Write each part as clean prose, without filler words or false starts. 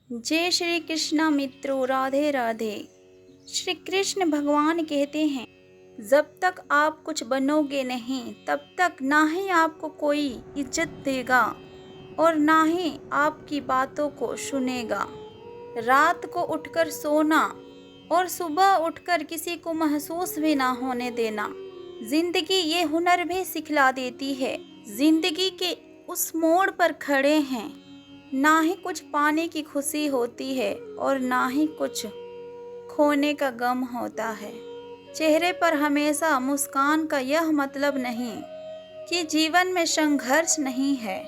जय श्री कृष्ण मित्रों, राधे राधे। श्री कृष्ण भगवान कहते हैं, जब तक आप कुछ बनोगे नहीं तब तक ना ही आपको कोई इज्जत देगा और ना ही आपकी बातों को सुनेगा। रात को उठकर सोना और सुबह उठकर किसी को महसूस भी ना होने देना। जिंदगी ये हुनर भी सिखला देती है। जिंदगी के उस मोड़ पर खड़े हैं, ना ही कुछ पाने की खुशी होती है और ना ही कुछ खोने का गम होता है। चेहरे पर हमेशा मुस्कान का यह मतलब नहीं कि जीवन में संघर्ष नहीं है।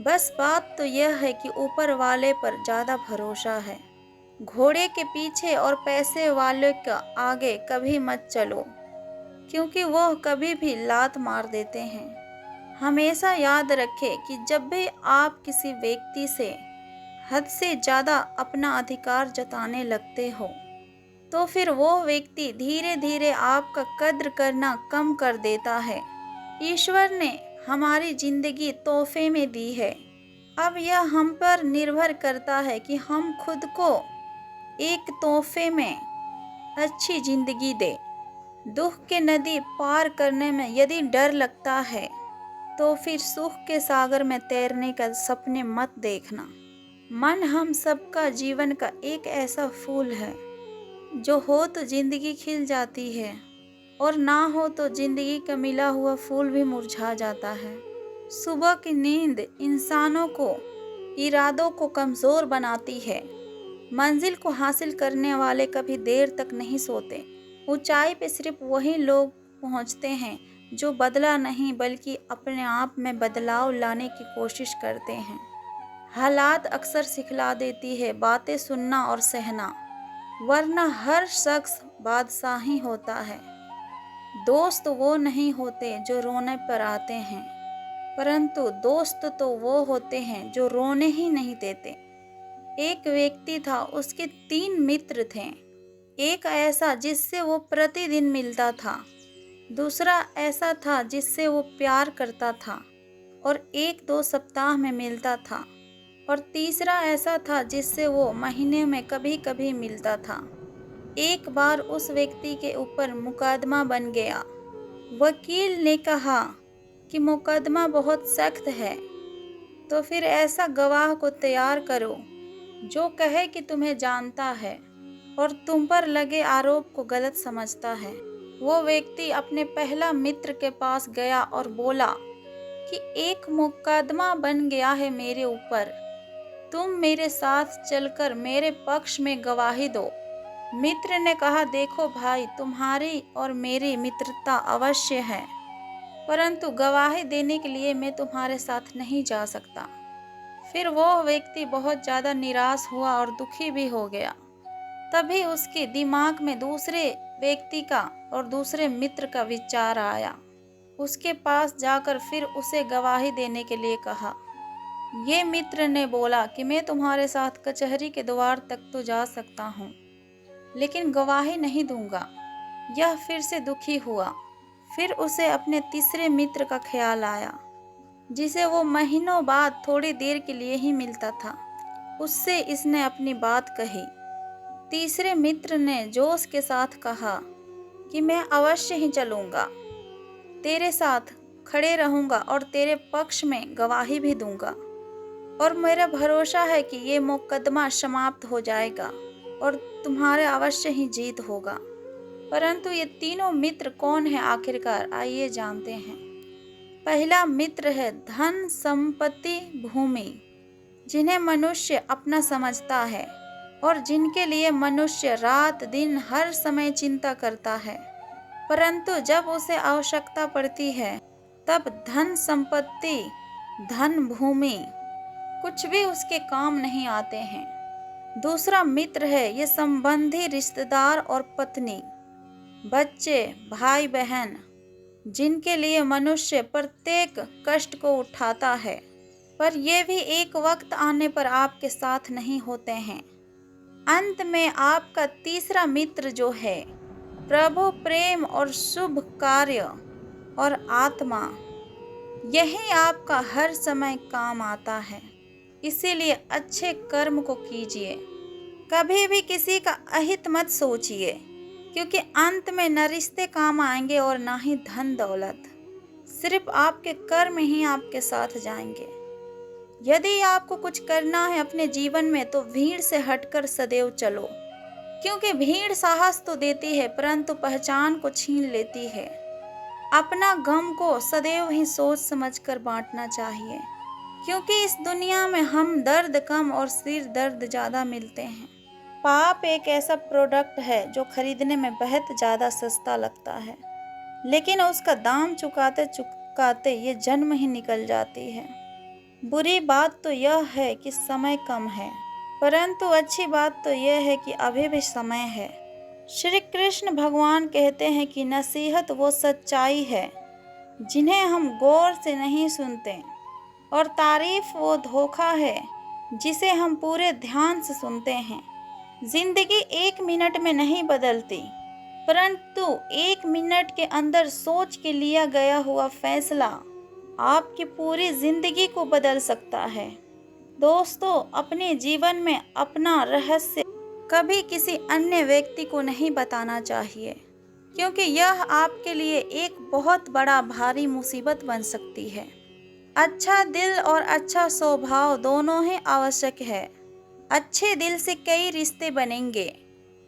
बस बात तो यह है कि ऊपर वाले पर ज़्यादा भरोसा है। घोड़े के पीछे और पैसे वाले का आगे कभी मत चलो, क्योंकि वह कभी भी लात मार देते हैं। हमेशा याद रखें कि जब भी आप किसी व्यक्ति से हद से ज़्यादा अपना अधिकार जताने लगते हो, तो फिर वो व्यक्ति धीरे धीरे आपका कद्र करना कम कर देता है। ईश्वर ने हमारी जिंदगी तोहफे में दी है। अब यह हम पर निर्भर करता है कि हम खुद को एक तोहफे में अच्छी जिंदगी दे। दुख के नदी पार करने में यदि डर लगता है, तो फिर सुख के सागर में तैरने का सपने मत देखना। मन हम सबका जीवन का एक ऐसा फूल है, जो हो तो जिंदगी खिल जाती है और ना हो तो जिंदगी का मिला हुआ फूल भी मुरझा जाता है। सुबह की नींद इंसानों को इरादों को कमज़ोर बनाती है। मंजिल को हासिल करने वाले कभी देर तक नहीं सोते। ऊंचाई पे सिर्फ वही लोग पहुंचते हैं जो बदला नहीं बल्कि अपने आप में बदलाव लाने की कोशिश करते हैं। हालात अक्सर सिखला देती है बातें सुनना और सहना, वरना हर शख्स बादशाह ही होता है। दोस्त वो नहीं होते जो रोने पर आते हैं, परंतु दोस्त तो वो होते हैं जो रोने ही नहीं देते। एक व्यक्ति था, उसके 3 मित्र थे। एक ऐसा जिससे वो प्रतिदिन मिलता था, दूसरा ऐसा था जिससे वो प्यार करता था और 1-2 सप्ताह में मिलता था, और तीसरा ऐसा था जिससे वो महीने में कभी कभी मिलता था। एक बार उस व्यक्ति के ऊपर मुकदमा बन गया। वकील ने कहा कि मुकदमा बहुत सख्त है, तो फिर ऐसा गवाह को तैयार करो जो कहे कि तुम्हें जानता है और तुम पर लगे आरोप को गलत समझता है। वो व्यक्ति अपने पहला मित्र के पास गया और बोला कि एक मुकदमा बन गया है मेरे ऊपर, तुम मेरे साथ चलकर मेरे पक्ष में गवाही दो। मित्र ने कहा, देखो भाई, तुम्हारी और मेरी मित्रता अवश्य है, परंतु गवाही देने के लिए मैं तुम्हारे साथ नहीं जा सकता। फिर वो व्यक्ति बहुत ज़्यादा निराश हुआ और दुखी भी हो गया। तभी उसके दिमाग में दूसरे व्यक्ति का और दूसरे मित्र का विचार आया। उसके पास जाकर फिर उसे गवाही देने के लिए कहा। ये मित्र ने बोला कि मैं तुम्हारे साथ कचहरी के द्वार तक तो जा सकता हूँ, लेकिन गवाही नहीं दूंगा। यह फिर से दुखी हुआ। फिर उसे अपने तीसरे मित्र का ख्याल आया, जिसे वो महीनों बाद थोड़ी देर के लिए ही मिलता था। उससे इसने अपनी बात कही। तीसरे मित्र ने जोश के साथ कहा कि मैं अवश्य ही चलूँगा, तेरे साथ खड़े रहूँगा और तेरे पक्ष में गवाही भी दूंगा, और मेरा भरोसा है कि ये मुकदमा समाप्त हो जाएगा और तुम्हारे अवश्य ही जीत होगा। परंतु ये तीनों मित्र कौन है आखिरकार, आइए जानते हैं। पहला मित्र है धन, संपत्ति, भूमि, जिन्हें मनुष्य अपना समझता है और जिनके लिए मनुष्य रात दिन हर समय चिंता करता है, परंतु जब उसे आवश्यकता पड़ती है तब धन, संपत्ति, धन, भूमि कुछ भी उसके काम नहीं आते हैं। दूसरा मित्र है ये संबंधी, रिश्तेदार और पत्नी, बच्चे, भाई बहन, जिनके लिए मनुष्य प्रत्येक कष्ट को उठाता है, पर ये भी एक वक्त आने पर आपके साथ नहीं होते हैं। अंत में आपका तीसरा मित्र जो है प्रभु, प्रेम और शुभ कार्य और आत्मा, यही आपका हर समय काम आता है। इसीलिए अच्छे कर्म को कीजिए। कभी भी किसी का अहित मत सोचिए, क्योंकि अंत में न रिश्ते काम आएंगे और ना ही धन दौलत। सिर्फ आपके कर्म ही आपके साथ जाएंगे। यदि आपको कुछ करना है अपने जीवन में तो भीड़ से हटकर सदैव चलो, क्योंकि भीड़ साहस तो देती है परंतु पहचान को छीन लेती है। अपना गम को सदैव ही सोच समझकर बांटना चाहिए, क्योंकि इस दुनिया में हम दर्द कम और सिर दर्द ज़्यादा मिलते हैं। पाप एक ऐसा प्रोडक्ट है जो खरीदने में बहुत ज़्यादा सस्ता लगता है, लेकिन उसका दाम चुकाते चुकाते ये जन्म ही निकल जाती है। बुरी बात तो यह है कि समय कम है, परंतु अच्छी बात तो यह है कि अभी भी समय है। श्री कृष्ण भगवान कहते हैं कि नसीहत वो सच्चाई है जिन्हें हम गौर से नहीं सुनते, और तारीफ वो धोखा है जिसे हम पूरे ध्यान से सुनते हैं। जिंदगी 1 मिनट में नहीं बदलती, परंतु 1 मिनट के अंदर सोच के लिया गया हुआ फैसला आपकी पूरी जिंदगी को बदल सकता है। दोस्तों, अपने जीवन में अपना रहस्य कभी किसी अन्य व्यक्ति को नहीं बताना चाहिए, क्योंकि यह आपके लिए एक बहुत बड़ा भारी मुसीबत बन सकती है। अच्छा दिल और अच्छा स्वभाव दोनों ही आवश्यक है। अच्छे दिल से कई रिश्ते बनेंगे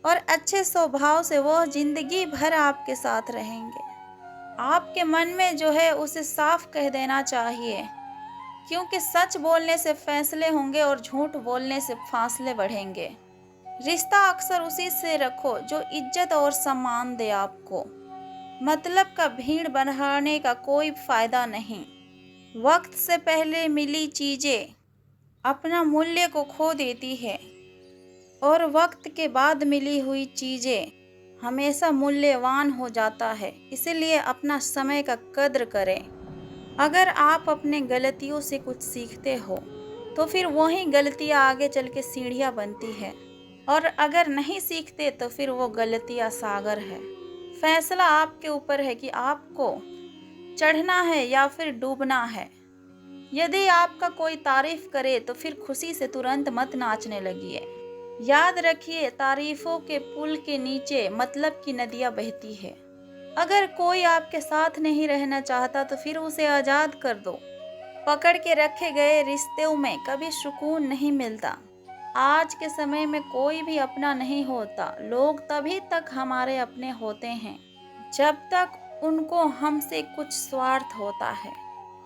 और अच्छे स्वभाव से वह जिंदगी भर आपके साथ रहेंगे। आपके मन में जो है उसे साफ कह देना चाहिए, क्योंकि सच बोलने से फैसले होंगे और झूठ बोलने से फासले बढ़ेंगे। रिश्ता अक्सर उसी से रखो जो इज्जत और सम्मान दे आपको। मतलब का भीड़ बढ़ाने का कोई फायदा नहीं। वक्त से पहले मिली चीजें अपना मूल्य को खो देती है, और वक्त के बाद मिली हुई चीजें हमेशा मूल्यवान हो जाता है। इसलिए अपना समय का कद्र करें। अगर आप अपने गलतियों से कुछ सीखते हो तो फिर वही गलतियां आगे चल के सीढ़ियां बनती है, और अगर नहीं सीखते तो फिर वो गलतियां सागर है। फैसला आपके ऊपर है कि आपको चढ़ना है या फिर डूबना है। यदि आपका कोई तारीफ करे तो फिर खुशी से तुरंत मत नाचने लगिए। याद रखिए, तारीफों के पुल के नीचे मतलब की नदियां बहती है। अगर कोई आपके साथ नहीं रहना चाहता तो फिर उसे आजाद कर दो। पकड़ के रखे गए रिश्तों में कभी सुकून नहीं मिलता। आज के समय में कोई भी अपना नहीं होता। लोग तभी तक हमारे अपने होते हैं जब तक उनको हमसे कुछ स्वार्थ होता है।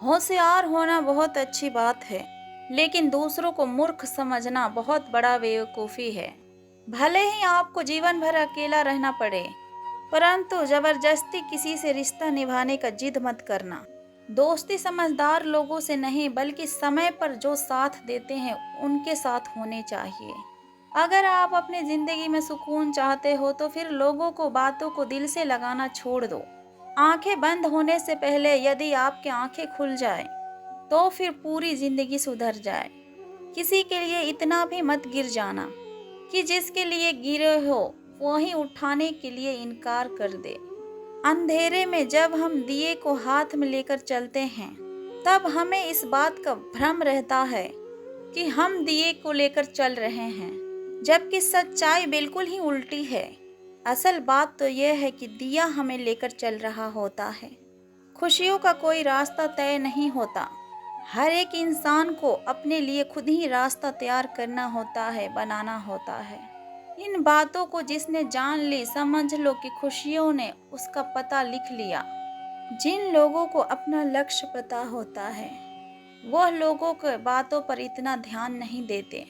होशियार होना बहुत अच्छी बात है, लेकिन दूसरों को मूर्ख समझना बहुत बड़ा बेवकूफ़ी है। भले ही आपको जीवन भर अकेला रहना पड़े, परंतु जबरदस्ती किसी से रिश्ता निभाने का जिद मत करना। दोस्ती समझदार लोगों से नहीं, बल्कि समय पर जो साथ देते हैं उनके साथ होने चाहिए। अगर आप अपनी ज़िंदगी में सुकून चाहते हो तो फिर लोगों को बातों को दिल से लगाना छोड़ दो। आंखें बंद होने से पहले यदि आपकी आंखें खुल जाए तो फिर पूरी ज़िंदगी सुधर जाए। किसी के लिए इतना भी मत गिर जाना कि जिसके लिए गिरे हो वही उठाने के लिए इनकार कर दे। अंधेरे में जब हम दिए को हाथ में लेकर चलते हैं तब हमें इस बात का भ्रम रहता है कि हम दिए को लेकर चल रहे हैं, जबकि सच्चाई बिल्कुल ही उल्टी है। असल बात तो यह है कि दिया हमें लेकर चल रहा होता है। खुशियों का कोई रास्ता तय नहीं होता। हर एक इंसान को अपने लिए खुद ही रास्ता तैयार करना होता है, बनाना होता है। इन बातों को जिसने जान ली, समझ लो कि खुशियों ने उसका पता लिख लिया। जिन लोगों को अपना लक्ष्य पता होता है वह लोगों के बातों पर इतना ध्यान नहीं देते,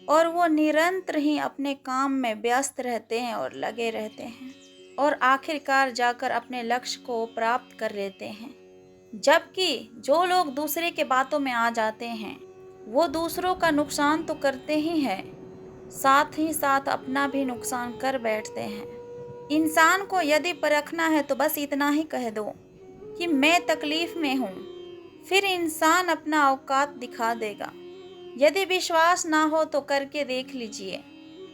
और वो निरंतर ही अपने काम में व्यस्त रहते हैं और लगे रहते हैं, और आखिरकार जाकर अपने लक्ष्य को प्राप्त कर लेते हैं। जबकि जो लोग दूसरे के बातों में आ जाते हैं वो दूसरों का नुकसान तो करते ही हैं, साथ ही साथ अपना भी नुकसान कर बैठते हैं। इंसान को यदि परखना है तो बस इतना ही कह दो कि मैं तकलीफ में हूँ, फिर इंसान अपना औकात दिखा देगा। यदि विश्वास ना हो तो करके देख लीजिए।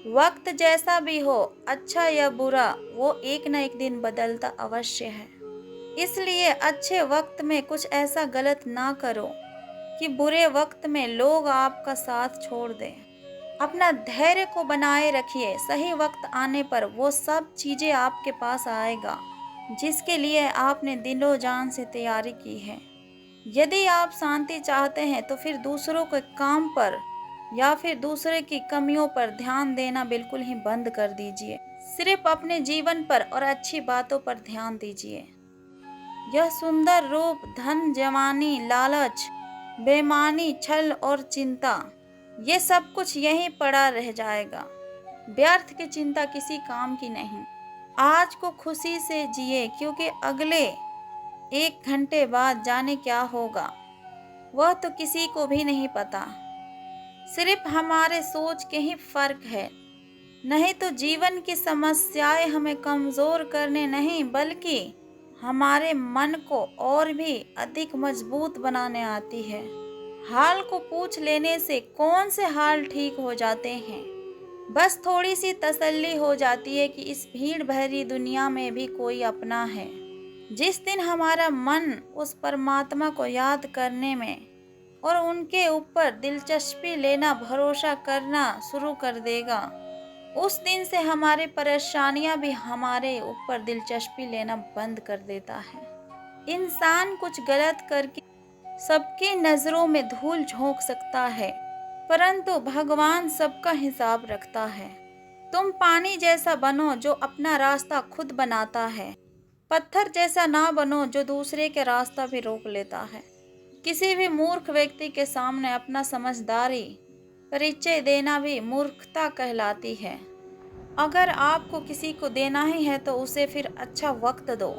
वक्त जैसा भी हो, अच्छा या बुरा, वो एक न एक दिन बदलता अवश्य है। इसलिए अच्छे वक्त में कुछ ऐसा गलत ना करो कि बुरे वक्त में लोग आपका साथ छोड़ दें। अपना धैर्य को बनाए रखिए, सही वक्त आने पर वो सब चीज़ें आपके पास आएगा जिसके लिए आपने दिलो जान से तैयारी की है। यदि आप शांति चाहते हैं तो फिर दूसरों के काम पर या फिर दूसरे की कमियों पर ध्यान देना बिल्कुल ही बंद कर दीजिए। सिर्फ अपने जीवन पर और अच्छी बातों पर ध्यान दीजिए। यह सुंदर रूप धन, जवानी, लालच, बेईमानी, छल और चिंता, ये सब कुछ यहीं पड़ा रह जाएगा। व्यर्थ की चिंता किसी काम की नहीं। आज को खुशी से जिए, क्योंकि अगले 1 घंटे बाद जाने क्या होगा वह तो किसी को भी नहीं पता। सिर्फ हमारे सोच के ही फर्क है। नहीं तो जीवन की समस्याएं हमें कमजोर करने नहीं बल्कि हमारे मन को और भी अधिक मजबूत बनाने आती है। हाल को पूछ लेने से कौन से हाल ठीक हो जाते हैं। बस थोड़ी सी तसल्ली हो जाती है कि इस भीड़ भरी दुनिया में भी कोई अपना है। जिस दिन हमारा मन उस परमात्मा को याद करने में और उनके ऊपर दिलचस्पी लेना, भरोसा करना शुरू कर देगा, उस दिन से हमारी परेशानियां भी हमारे ऊपर दिलचस्पी लेना बंद कर देता है। इंसान कुछ गलत करके सबकी नजरों में धूल झोंक सकता है, परंतु भगवान सबका हिसाब रखता है। तुम पानी जैसा बनो जो अपना रास्ता खुद बनाता है। पत्थर जैसा ना बनो जो दूसरे के रास्ता भी रोक लेता है। किसी भी मूर्ख व्यक्ति के सामने अपना समझदारी परिचय देना भी मूर्खता कहलाती है। अगर आपको किसी को देना ही है तो उसे फिर अच्छा वक्त दो,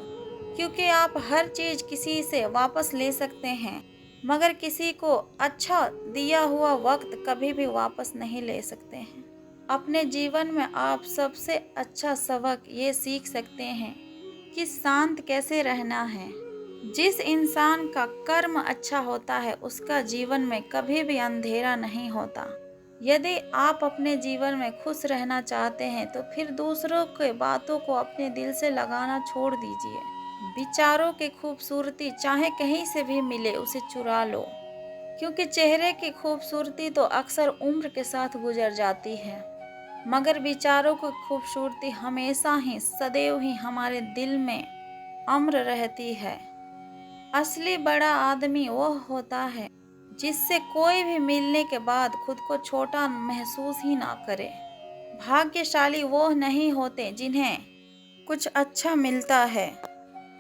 क्योंकि आप हर चीज़ किसी से वापस ले सकते हैं, मगर किसी को अच्छा दिया हुआ वक्त कभी भी वापस नहीं ले सकते हैं। अपने जीवन में आप सबसे अच्छा सबक ये सीख सकते हैं कि शांत कैसे रहना है। जिस इंसान का कर्म अच्छा होता है उसका जीवन में कभी भी अंधेरा नहीं होता। यदि आप अपने जीवन में खुश रहना चाहते हैं तो फिर दूसरों के बातों को अपने दिल से लगाना छोड़ दीजिए। विचारों की खूबसूरती चाहे कहीं से भी मिले उसे चुरा लो, क्योंकि चेहरे की खूबसूरती तो अक्सर उम्र के साथ गुजर जाती है, मगर विचारों की खूबसूरती हमेशा ही सदैव ही हमारे दिल में अम्र रहती है। असली बड़ा आदमी वह होता है जिससे कोई भी मिलने के बाद खुद को छोटा महसूस ही ना करे। भाग्यशाली वो नहीं होते जिन्हें कुछ अच्छा मिलता है,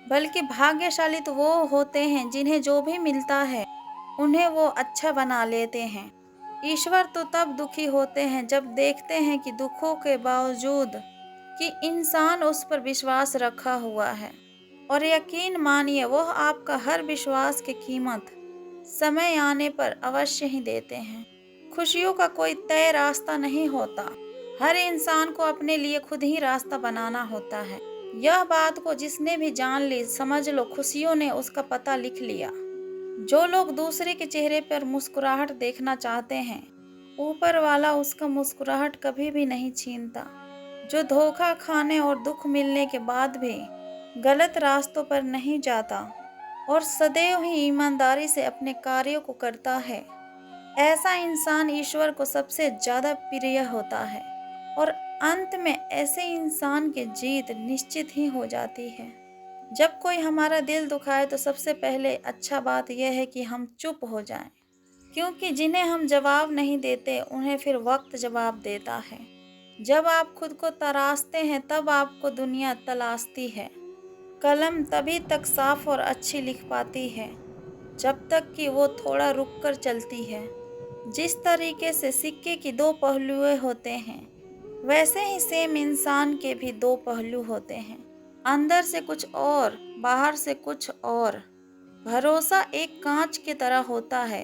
बल्कि भाग्यशाली तो वो होते हैं जिन्हें जो भी मिलता है उन्हें वो अच्छा बना लेते हैं। ईश्वर तो तब दुखी होते हैं जब देखते हैं कि दुखों के बावजूद कि इंसान उस पर विश्वास रखा हुआ है, और यकीन मानिए वह आपका हर विश्वास की कीमत समय आने पर अवश्य ही देते हैं। खुशियों का कोई तय रास्ता नहीं होता, हर इंसान को अपने लिए खुद ही रास्ता बनाना होता है। यह बात को जिसने भी जान ली समझ लो खुशियों ने उसका पता लिख लिया। जो लोग दूसरे के चेहरे पर मुस्कुराहट देखना चाहते हैं, ऊपर वाला उसका मुस्कुराहट कभी भी नहीं छीनता। जो धोखा खाने और दुख मिलने के बाद भी गलत रास्तों पर नहीं जाता और सदैव ही ईमानदारी से अपने कार्यों को करता है, ऐसा इंसान ईश्वर को सबसे ज़्यादा प्रिय होता है, और अंत में ऐसे इंसान की जीत निश्चित ही हो जाती है। जब कोई हमारा दिल दुखाए तो सबसे पहले अच्छा बात यह है कि हम चुप हो जाएं, क्योंकि जिन्हें हम जवाब नहीं देते उन्हें फिर वक्त जवाब देता है। जब आप खुद को तराशते हैं तब आपको दुनिया तलाशती है। कलम तभी तक साफ और अच्छी लिख पाती है जब तक कि वो थोड़ा रुक कर चलती है। जिस तरीके से सिक्के की दो पहलुएं होते हैं, वैसे ही सेम इंसान के भी दो पहलू होते हैं, अंदर से कुछ और बाहर से कुछ और। भरोसा एक कांच की तरह होता है,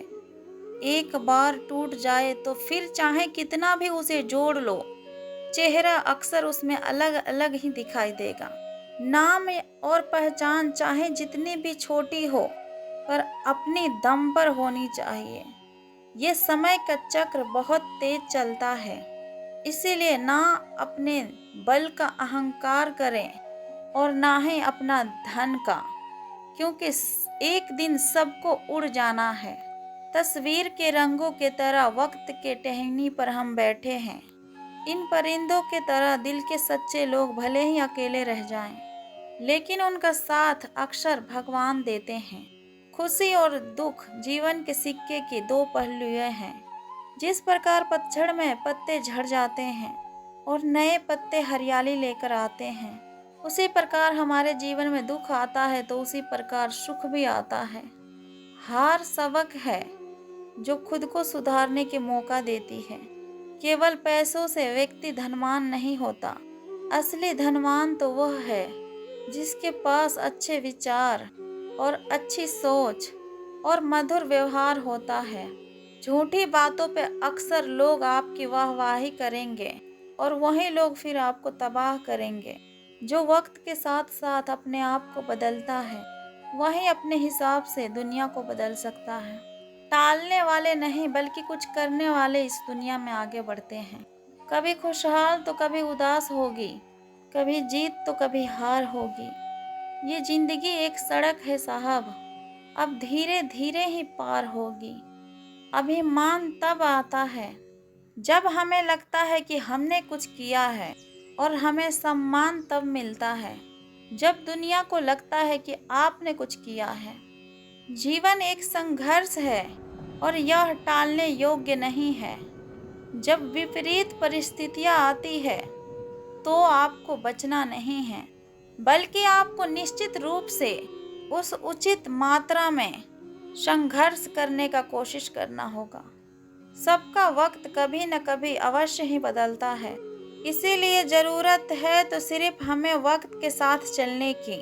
एक बार टूट जाए तो फिर चाहे कितना भी उसे जोड़ लो, चेहरा अक्सर उसमें अलग अलग ही दिखाई देगा। नाम और पहचान चाहे जितनी भी छोटी हो पर अपनी दम पर होनी चाहिए। ये समय का चक्र बहुत तेज चलता है, इसीलिए ना अपने बल का अहंकार करें और ना ही अपना धन का, क्योंकि एक दिन सबको उड़ जाना है। तस्वीर के रंगों के तरह वक्त के टहनी पर हम बैठे हैं। इन परिंदों के तरह दिल के सच्चे लोग भले ही अकेले रह जाएं, लेकिन उनका साथ अक्सर भगवान देते हैं। खुशी और दुख जीवन के सिक्के के दो पहलू हैं। जिस प्रकार पतझड़ में पत्ते झड़ जाते हैं और नए पत्ते हरियाली लेकर आते हैं, उसी प्रकार हमारे जीवन में दुख आता है तो उसी प्रकार सुख भी आता है। हार सबक है जो खुद को सुधारने के मौका देती है। केवल पैसों से व्यक्ति धनवान नहीं होता। असली धनवान तो वह है जिसके पास अच्छे विचार और अच्छी सोच और मधुर व्यवहार होता है। झूठी बातों पे अक्सर लोग आपकी वाहवाही करेंगे और वही लोग फिर आपको तबाह करेंगे। जो वक्त के साथ साथ अपने आप को बदलता है, वही अपने हिसाब से दुनिया को बदल सकता है। टालने वाले नहीं बल्कि कुछ करने वाले इस दुनिया में आगे बढ़ते हैं। कभी खुशहाल तो कभी उदास होगी, कभी जीत तो कभी हार होगी। ये जिंदगी एक सड़क है साहब, अब धीरे धीरे ही पार होगी। अभिमान तब आता है जब हमें लगता है कि हमने कुछ किया है, और हमें सम्मान तब मिलता है जब दुनिया को लगता है कि आपने कुछ किया है। जीवन एक संघर्ष है और यह टालने योग्य नहीं है। जब विपरीत परिस्थितियां आती है तो आपको बचना नहीं है, बल्कि आपको निश्चित रूप से उस उचित मात्रा में संघर्ष करने का कोशिश करना होगा। सबका वक्त कभी न कभी अवश्य ही बदलता है, इसीलिए ज़रूरत है तो सिर्फ हमें वक्त के साथ चलने की।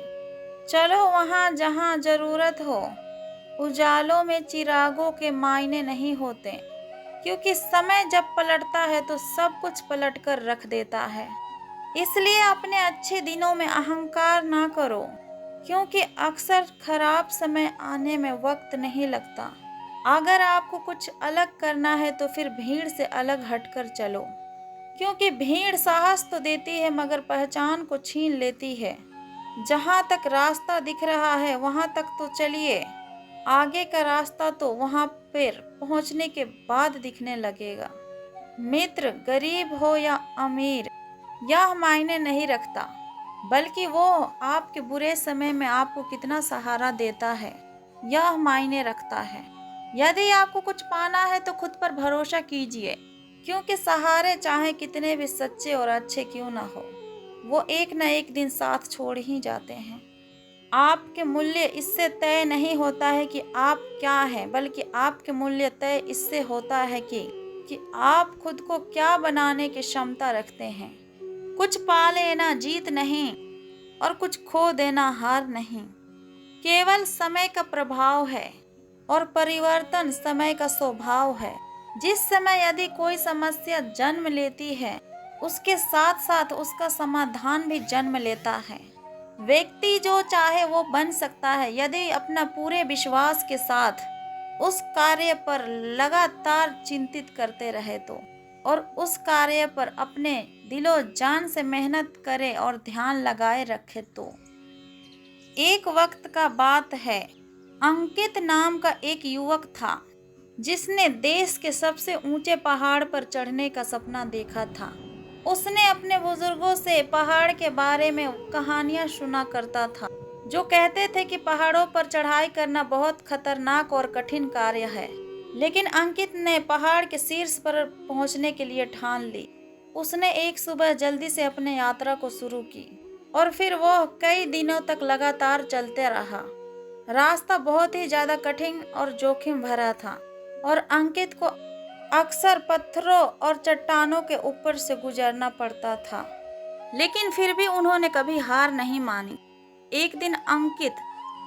चलो वहाँ जहाँ ज़रूरत हो। उजालों में चिरागों के मायने नहीं होते, क्योंकि समय जब पलटता है तो सब कुछ पलट कर रख देता है। इसलिए अपने अच्छे दिनों में अहंकार ना करो, क्योंकि अक्सर खराब समय आने में वक्त नहीं लगता। अगर आपको कुछ अलग करना है तो फिर भीड़ से अलग हटकर चलो, क्योंकि भीड़ साहस तो देती है मगर पहचान को छीन लेती है। जहाँ तक रास्ता दिख रहा है वहाँ तक तो चलिए, आगे का रास्ता तो वहाँ पर पहुँचने के बाद दिखने लगेगा। मित्र गरीब हो या अमीर यह मायने नहीं रखता, बल्कि वो आपके बुरे समय में आपको कितना सहारा देता है यह मायने रखता है। यदि आपको कुछ पाना है तो खुद पर भरोसा कीजिए, क्योंकि सहारे चाहे कितने भी सच्चे और अच्छे क्यों ना हो, वो एक न एक दिन साथ छोड़ ही जाते हैं। आपके मूल्य इससे तय नहीं होता है कि आप क्या हैं, बल्कि आपके मूल्य तय इससे होता है कि आप खुद को क्या बनाने की क्षमता रखते हैं। कुछ पा लेना जीत नहीं और कुछ खो देना हार नहीं, केवल समय का प्रभाव है और परिवर्तन समय का स्वभाव है। जिस समय यदि कोई समस्या जन्म लेती है, उसके साथ साथ उसका समाधान भी जन्म लेता है। व्यक्ति जो चाहे वो बन सकता है यदि अपना पूरे विश्वास के साथ उस कार्य पर लगातार चिंतित करते रहे तो, और उस कार्य पर अपने दिलो जान से मेहनत करे और ध्यान लगाए रखे तो। एक वक्त का बात है, अंकित नाम का एक युवक था जिसने देश के सबसे ऊंचे पहाड़ पर चढ़ने का सपना देखा था। उसने अपने बुजुर्गों से पहाड़ के बारे में कहानियां सुना करता था, जो कहते थे कि पहाड़ों पर चढ़ाई करना बहुत खतरनाक और कठिन कार्य है। लेकिन अंकित ने पहाड़ के शीर्ष पर पहुंचने के लिए ठान ली। उसने एक सुबह जल्दी से अपने यात्रा को शुरू की और फिर वह कई दिनों तक लगातार चलते रहा। रास्ता बहुत ही ज्यादा कठिन और जोखिम भरा था और अंकित को अक्सर पत्थरों और चट्टानों के ऊपर से गुजरना पड़ता था, लेकिन फिर भी उन्होंने कभी हार नहीं मानी। एक दिन अंकित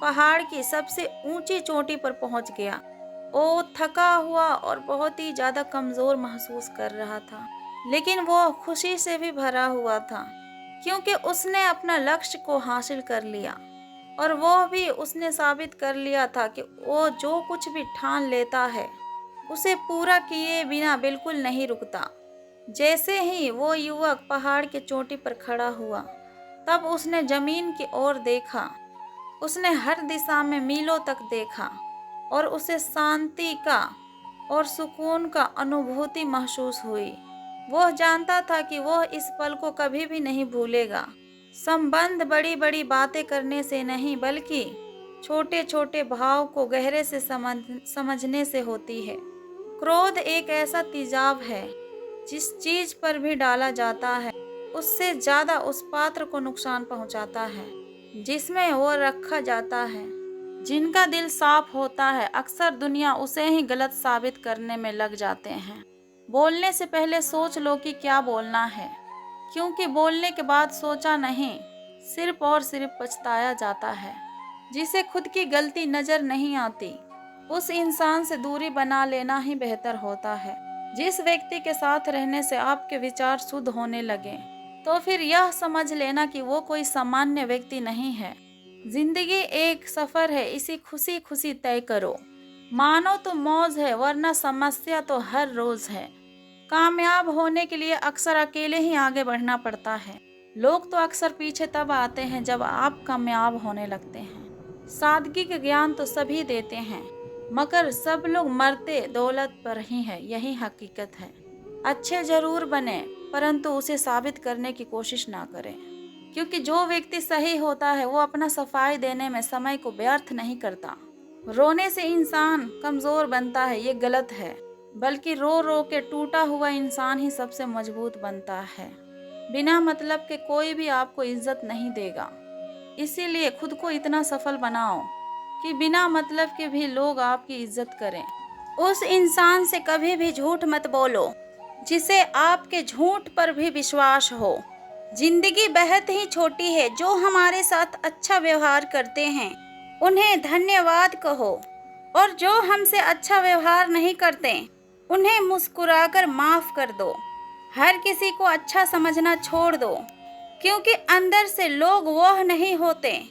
पहाड़ की सबसे ऊंची चोटी पर पहुंच गया। वो थका हुआ और बहुत ही ज्यादा कमजोर महसूस कर रहा था, लेकिन वो खुशी से भी भरा हुआ था, क्योंकि उसने अपना लक्ष्य को हासिल कर लिया और वो भी उसने साबित कर लिया था कि वो जो कुछ भी ठान लेता है उसे पूरा किए बिना बिल्कुल नहीं रुकता। जैसे ही वो युवक पहाड़ की चोटी पर खड़ा हुआ, तब उसने जमीन की ओर देखा। उसने हर दिशा में मीलों तक देखा और उसे शांति का और सुकून का अनुभूति महसूस हुई। वह जानता था कि वह इस पल को कभी भी नहीं भूलेगा। संबंध बड़ी बड़ी बातें करने से नहीं, बल्कि छोटे छोटे भाव को गहरे से समझने से होती है। क्रोध एक ऐसा तेजाब है, जिस चीज पर भी डाला जाता है उससे ज्यादा उस पात्र को नुकसान पहुंचाता है जिसमें वो रखा जाता है। जिनका दिल साफ होता है, अक्सर दुनिया उसे ही गलत साबित करने में लग जाते हैं। बोलने से पहले सोच लो कि क्या बोलना है, क्योंकि बोलने के बाद सोचा नहीं, सिर्फ और सिर्फ पछताया जाता है। जिसे खुद की गलती नजर नहीं आती, उस इंसान से दूरी बना लेना ही बेहतर होता है। जिस व्यक्ति के साथ रहने से आपके विचार शुद्ध होने लगे, तो फिर यह समझ लेना कि वो कोई सामान्य व्यक्ति नहीं है। जिंदगी एक सफर है, इसी खुशी खुशी तय करो। मानो तो मौज है, वरना समस्या तो हर रोज है। कामयाब होने के लिए अक्सर अकेले ही आगे बढ़ना पड़ता है। लोग तो अक्सर पीछे तब आते हैं जब आप कामयाब होने लगते हैं। सादगी का ज्ञान तो सभी देते हैं, मगर सब लोग मरते दौलत पर ही है, यही हकीकत है। अच्छे जरूर बने, परंतु उसे साबित करने की कोशिश ना करें, क्योंकि जो व्यक्ति सही होता है वो अपना सफाई देने में समय को व्यर्थ नहीं करता। रोने से इंसान कमजोर बनता है, ये गलत है, बल्कि रो रो के टूटा हुआ इंसान ही सबसे मजबूत बनता है। बिना मतलब के कोई भी आपको इज्जत नहीं देगा, इसीलिए खुद को इतना सफल बनाओ कि बिना मतलब के भी लोग आपकी इज्जत करें। उस इंसान से कभी भी झूठ मत बोलो जिसे आपके झूठ पर भी विश्वास हो। जिंदगी बेहद ही छोटी है, जो हमारे साथ अच्छा व्यवहार करते हैं उन्हें धन्यवाद कहो, और जो हमसे अच्छा व्यवहार नहीं करते उन्हें मुस्कुराकर माफ कर दो। हर किसी को अच्छा समझना छोड़ दो, क्योंकि अंदर से लोग वह नहीं होते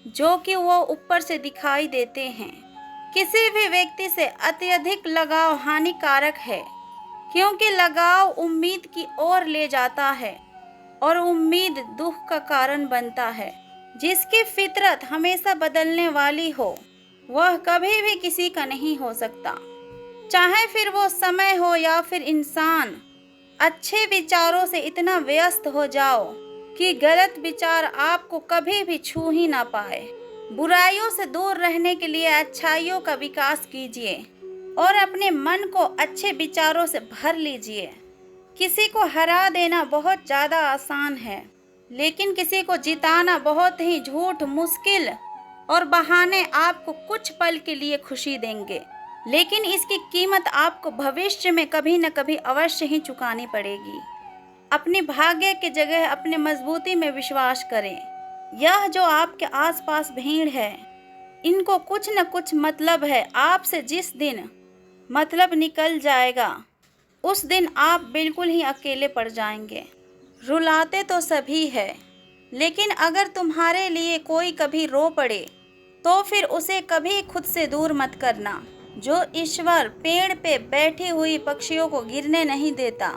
जो कि वो ऊपर से दिखाई देते हैं। किसी भी व्यक्ति से अत्यधिक लगाव हानिकारक है, क्योंकि लगाव उम्मीद की ओर ले जाता है और उम्मीद दुख का कारण बनता है। जिसकी फितरत हमेशा बदलने वाली हो, वह कभी भी किसी का नहीं हो सकता, चाहे फिर वो समय हो या फिर इंसान। अच्छे विचारों से इतना व्यस्त हो जाओ कि गलत विचार आपको कभी भी छू ही ना पाए। बुराइयों से दूर रहने के लिए अच्छाइयों का विकास कीजिए और अपने मन को अच्छे विचारों से भर लीजिए। किसी को हरा देना बहुत ज़्यादा आसान है, लेकिन किसी को जिताना बहुत ही झूठ, मुश्किल और बहाने आपको कुछ पल के लिए खुशी देंगे, लेकिन इसकी कीमत आपको भविष्य में कभी न कभी अवश्य ही चुकानी पड़ेगी। अपने भाग्य की जगह अपने मजबूती में विश्वास करें। यह जो आपके आसपास भीड़ है, इनको कुछ न कुछ मतलब है आपसे। जिस दिन मतलब निकल जाएगा, उस दिन आप बिल्कुल ही अकेले पड़ जाएंगे। रुलाते तो सभी है, लेकिन अगर तुम्हारे लिए कोई कभी रो पड़े तो फिर उसे कभी खुद से दूर मत करना। जो ईश्वर पेड़ पे बैठी हुई पक्षियों को गिरने नहीं देता,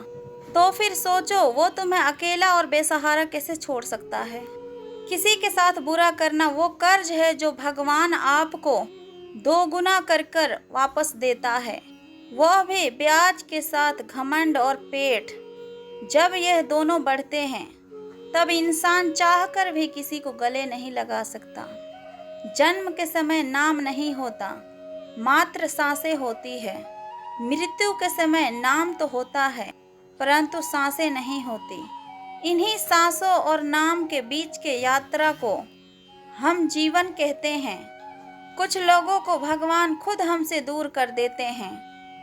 तो फिर सोचो वो तुम्हें अकेला और बेसहारा कैसे छोड़ सकता है। किसी के साथ बुरा करना वो कर्ज है जो भगवान आपको दोगुना कर कर वापस देता है, वह भी ब्याज के साथ। घमंड और पेट जब यह दोनों बढ़ते हैं, तब इंसान चाहकर भी किसी को गले नहीं लगा सकता। जन्म के समय नाम नहीं होता, मात्र सांसें होती है। मृत्यु के समय नाम तो होता है, परंतु सांसें नहीं होती। इन्हीं सांसों और नाम के बीच के यात्रा को हम जीवन कहते हैं। कुछ लोगों को भगवान खुद हमसे दूर कर देते हैं,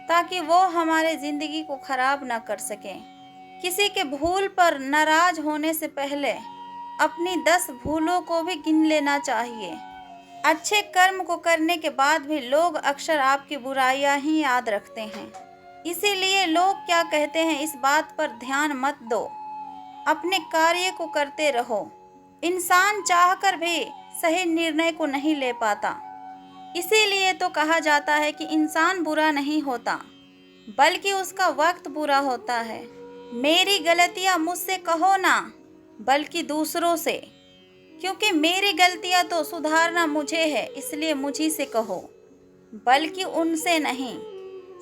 ताकि वो हमारे जिंदगी को खराब ना कर सकें। किसी के भूल पर नाराज होने से पहले अपनी 10 भूलों को भी गिन लेना चाहिए। अच्छे कर्म को करने के बाद भी लोग अक्सर आपकी बुराइयां ही याद रखते हैं। इसीलिए लोग क्या कहते हैं इस बात पर ध्यान मत दो, अपने कार्य को करते रहो। इंसान चाहकर भी सही निर्णय को नहीं ले पाता। इसीलिए तो कहा जाता है कि इंसान बुरा नहीं होता, बल्कि उसका वक्त बुरा होता है। मेरी गलतियां मुझसे कहो ना, बल्कि दूसरों से, क्योंकि मेरी गलतियां तो सुधारना मुझे है, इसलिए मुझी से कहो। बल्कि उनसे नहीं।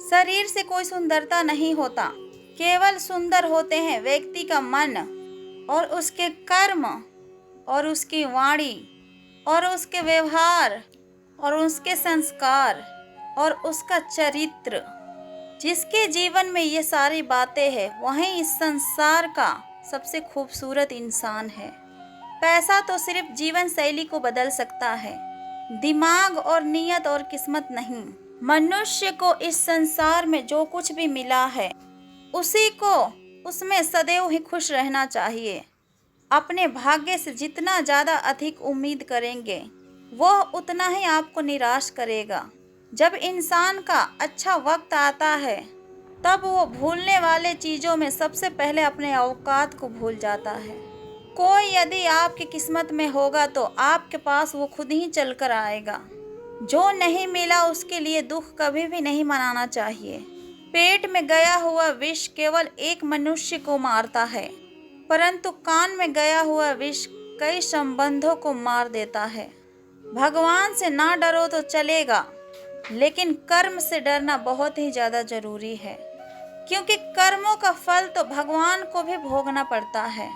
शरीर से कोई सुंदरता नहीं होता, केवल सुंदर होते हैं व्यक्ति का मन और उसके कर्म और उसकी वाणी और उसके व्यवहार और उसके संस्कार और उसका चरित्र। जिसके जीवन में ये सारी बातें हैं वही इस संसार का सबसे खूबसूरत इंसान है। पैसा तो सिर्फ जीवन शैली को बदल सकता है, दिमाग और नियत और किस्मत नहीं। मनुष्य को इस संसार में जो कुछ भी मिला है उसी को उसमें सदैव ही खुश रहना चाहिए। अपने भाग्य से जितना ज़्यादा अधिक उम्मीद करेंगे वह उतना ही आपको निराश करेगा। जब इंसान का अच्छा वक्त आता है तब वो भूलने वाले चीज़ों में सबसे पहले अपने औकात को भूल जाता है। कोई यदि आपकी किस्मत में होगा तो आपके पास वो खुद ही चल कर आएगा। जो नहीं मिला उसके लिए दुख कभी भी नहीं मनाना चाहिए। पेट में गया हुआ विष केवल एक मनुष्य को मारता है, परंतु कान में गया हुआ विष कई संबंधों को मार देता है। भगवान से ना डरो तो चलेगा, लेकिन कर्म से डरना बहुत ही ज़्यादा जरूरी है, क्योंकि कर्मों का फल तो भगवान को भी भोगना पड़ता है।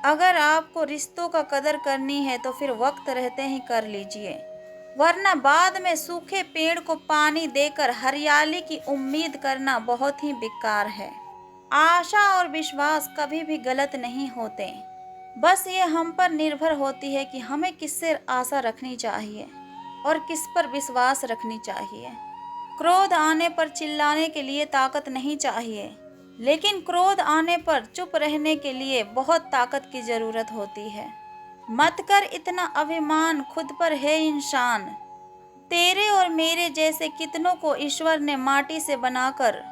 अगर आपको रिश्तों का कदर करनी है तो फिर वक्त रहते ही कर लीजिए, वरना बाद में सूखे पेड़ को पानी देकर हरियाली की उम्मीद करना बहुत ही बेकार है। आशा और विश्वास कभी भी गलत नहीं होते, बस ये हम पर निर्भर होती है कि हमें किससे आशा रखनी चाहिए और किस पर विश्वास रखनी चाहिए। क्रोध आने पर चिल्लाने के लिए ताकत नहीं चाहिए, लेकिन क्रोध आने पर चुप रहने के लिए बहुत ताकत की ज़रूरत होती है। मत कर इतना अभिमान खुद पर है इंसान, तेरे और मेरे जैसे कितनों को ईश्वर ने माटी से बनाकर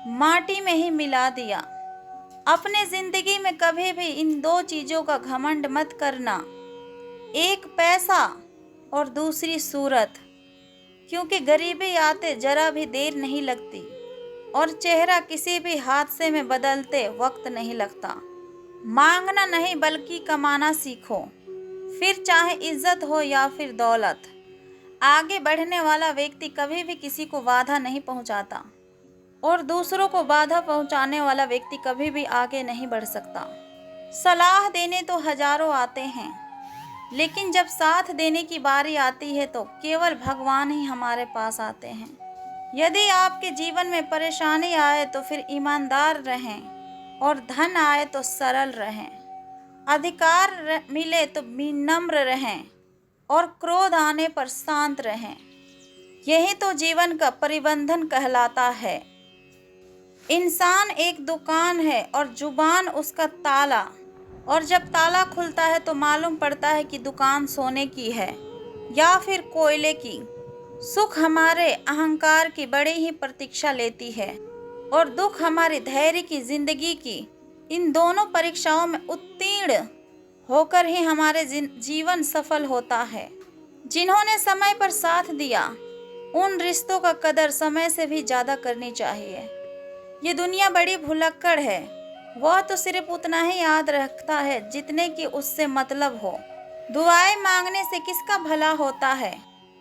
माटी में ही मिला दिया। अपने ज़िंदगी में कभी भी इन दो चीज़ों का घमंड मत करना, एक पैसा और दूसरी सूरत, क्योंकि गरीबी आते जरा भी देर नहीं लगती और चेहरा किसी भी हादसे में बदलते वक्त नहीं लगता। मांगना नहीं बल्कि कमाना सीखो, फिर चाहे इज्जत हो या फिर दौलत। आगे बढ़ने वाला व्यक्ति कभी भी किसी को बाधा नहीं पहुंचाता और दूसरों को बाधा पहुंचाने वाला व्यक्ति कभी भी आगे नहीं बढ़ सकता। सलाह देने तो हजारों आते हैं, लेकिन जब साथ देने की बारी आती है तो केवल भगवान ही हमारे पास आते हैं। यदि आपके जीवन में परेशानी आए तो फिर ईमानदार रहें और धन आए तो सरल रहें, अधिकार मिले तो विनम्र रहें और क्रोध आने पर शांत रहें। यही तो जीवन का परिबंधन कहलाता है। इंसान एक दुकान है और जुबान उसका ताला, और जब ताला खुलता है तो मालूम पड़ता है कि दुकान सोने की है या फिर कोयले की। सुख हमारे अहंकार की बड़ी ही प्रतीक्षा लेती है और दुख हमारी धैर्य की जिंदगी की। इन दोनों परीक्षाओं में उत्तीर्ण होकर ही हमारे जीवन सफल होता है। जिन्होंने समय पर साथ दिया उन रिश्तों का कदर समय से भी ज़्यादा करनी चाहिए। ये दुनिया बड़ी भुलक्कड़ है, वह तो सिर्फ उतना ही याद रखता है जितने की उससे मतलब हो। दुआएं मांगने से किसका भला होता है,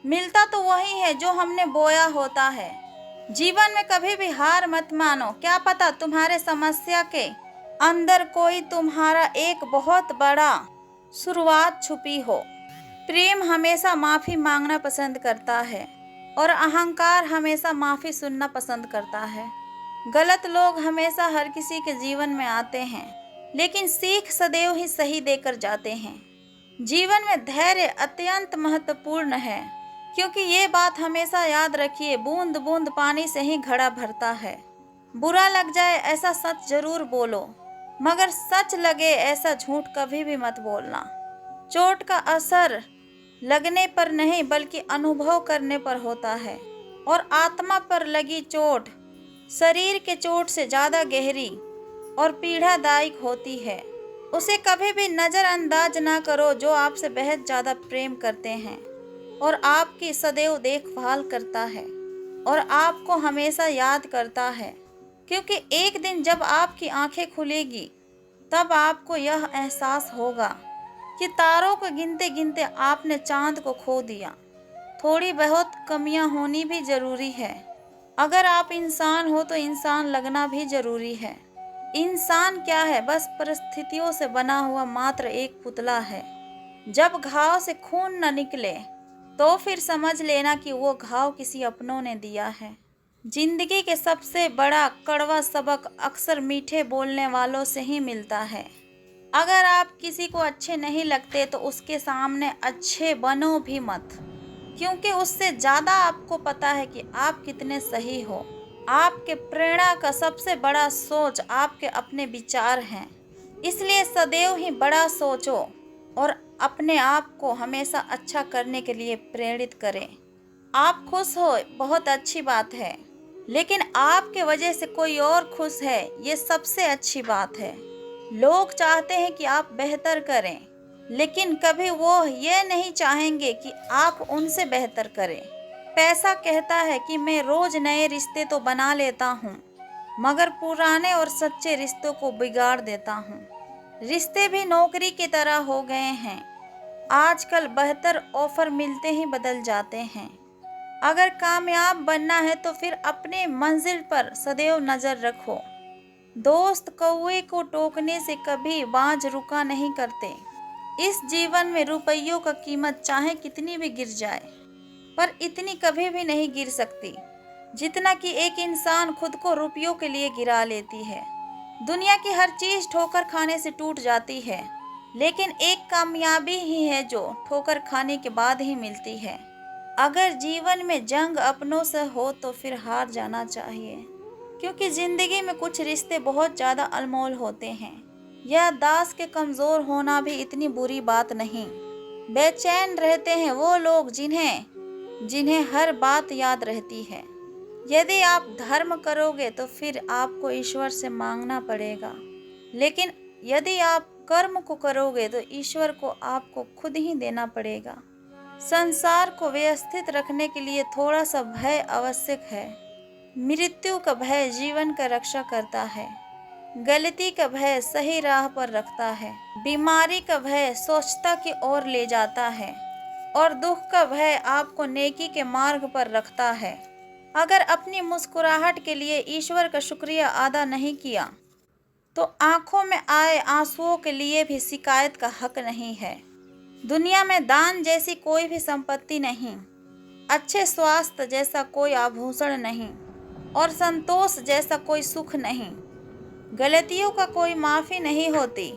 मिलता तो वही है जो हमने बोया होता है। जीवन में कभी भी हार मत मानो, क्या पता तुम्हारे समस्या के अंदर कोई तुम्हारा एक बहुत बड़ा शुरुआत छुपी हो। प्रेम हमेशा माफ़ी मांगना पसंद करता है और अहंकार हमेशा माफ़ी सुनना पसंद करता है। गलत लोग हमेशा हर किसी के जीवन में आते हैं, लेकिन सीख सदैव ही सही देकर जाते हैं। जीवन में धैर्य अत्यंत महत्वपूर्ण है, क्योंकि ये बात हमेशा याद रखिए, बूंद बूंद पानी से ही घड़ा भरता है। बुरा लग जाए ऐसा सच जरूर बोलो, मगर सच लगे ऐसा झूठ कभी भी मत बोलना। चोट का असर लगने पर नहीं बल्कि अनुभव करने पर होता है, और आत्मा पर लगी चोट शरीर के चोट से ज़्यादा गहरी और पीड़ादायक होती है। उसे कभी भी नज़रअंदाज ना करो जो आपसे बेहद ज़्यादा प्रेम करते हैं और आपकी सदैव देखभाल करता है और आपको हमेशा याद करता है, क्योंकि एक दिन जब आपकी आंखें खुलेगी तब आपको यह एहसास होगा कि तारों को गिनते गिनते आपने चांद को खो दिया। थोड़ी बहुत कमियां होनी भी ज़रूरी है। अगर आप इंसान हो तो इंसान लगना भी ज़रूरी है। इंसान क्या है, बस परिस्थितियों से बना हुआ मात्र एक पुतला है। जब घाव से खून न निकले तो फिर समझ लेना कि वो घाव किसी अपनों ने दिया है। जिंदगी के सबसे बड़ा कड़वा सबक अक्सर मीठे बोलने वालों से ही मिलता है। अगर आप किसी को अच्छे नहीं लगते तो उसके सामने अच्छे बनो भी मत, क्योंकि उससे ज़्यादा आपको पता है कि आप कितने सही हो। आपके प्रेरणा का सबसे बड़ा सोच आपके अपने विचार हैं। इसलिए सदैव ही बड़ा सोचो और अपने आप को हमेशा अच्छा करने के लिए प्रेरित करें। आप खुश हो, बहुत अच्छी बात है, लेकिन आपके वजह से कोई और खुश है, ये सबसे अच्छी बात है। लोग चाहते हैं कि आप बेहतर करें, लेकिन कभी वो ये नहीं चाहेंगे कि आप उनसे बेहतर करें। पैसा कहता है कि मैं रोज नए रिश्ते तो बना लेता हूँ, मगर पुराने और सच्चे रिश्तों को बिगाड़ देता हूँ। रिश्ते भी नौकरी की तरह हो गए हैं। आजकल बेहतर ऑफर मिलते ही बदल जाते हैं। अगर कामयाब बनना है तो फिर अपने मंजिल पर सदैव नजर रखो। दोस्त कौवे को टोकने से कभी बाज रुका नहीं करते। इस जीवन में रुपयों का कीमत चाहे कितनी भी गिर जाए, पर इतनी कभी भी नहीं गिर सकती जितना कि एक इंसान खुद को रुपयों के लिए गिरा लेती है। दुनिया की हर चीज ठोकर खाने से टूट जाती है, लेकिन एक कामयाबी ही है जो ठोकर खाने के बाद ही मिलती है। अगर जीवन में जंग अपनों से हो तो फिर हार जाना चाहिए, क्योंकि जिंदगी में कुछ रिश्ते बहुत ज़्यादा अनमोल होते हैं। यह दास के कमज़ोर होना भी इतनी बुरी बात नहीं। बेचैन रहते हैं वो लोग जिन्हें जिन्हें हर बात याद रहती है। यदि आप धर्म करोगे तो फिर आपको ईश्वर से मांगना पड़ेगा, लेकिन यदि आप कर्म को करोगे तो ईश्वर को आपको खुद ही देना पड़ेगा। संसार को व्यवस्थित रखने के लिए थोड़ा सा भय आवश्यक है। मृत्यु का भय जीवन का रक्षा करता है। गलती का भय सही राह पर रखता है। बीमारी का भय स्वच्छता की ओर ले जाता है, और दुख का भय आपको नेकी के मार्ग पर रखता है। अगर अपनी मुस्कुराहट के लिए ईश्वर का शुक्रिया अदा नहीं किया तो आंखों में आए आंसुओं के लिए भी शिकायत का हक नहीं है। दुनिया में दान जैसी कोई भी संपत्ति नहीं, अच्छे स्वास्थ्य जैसा कोई आभूषण नहीं, और संतोष जैसा कोई सुख नहीं। गलतियों का कोई माफ़ी नहीं होती।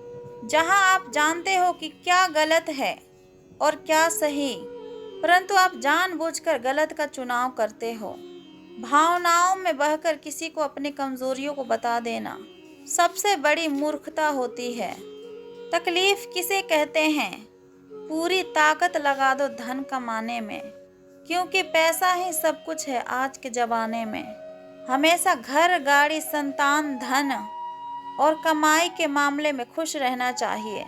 जहां आप जानते हो कि क्या गलत है और क्या सही, परंतु आप जानबूझकर गलत का चुनाव करते हो। भावनाओं में बहकर किसी को अपनी कमजोरियों को बता देना सबसे बड़ी मूर्खता होती है। तकलीफ किसे कहते हैं? पूरी ताकत लगा दो धन कमाने में, क्योंकि पैसा ही सब कुछ है आज के ज़माने में। हमेशा घर, गाड़ी, संतान, धन और कमाई के मामले में खुश रहना चाहिए,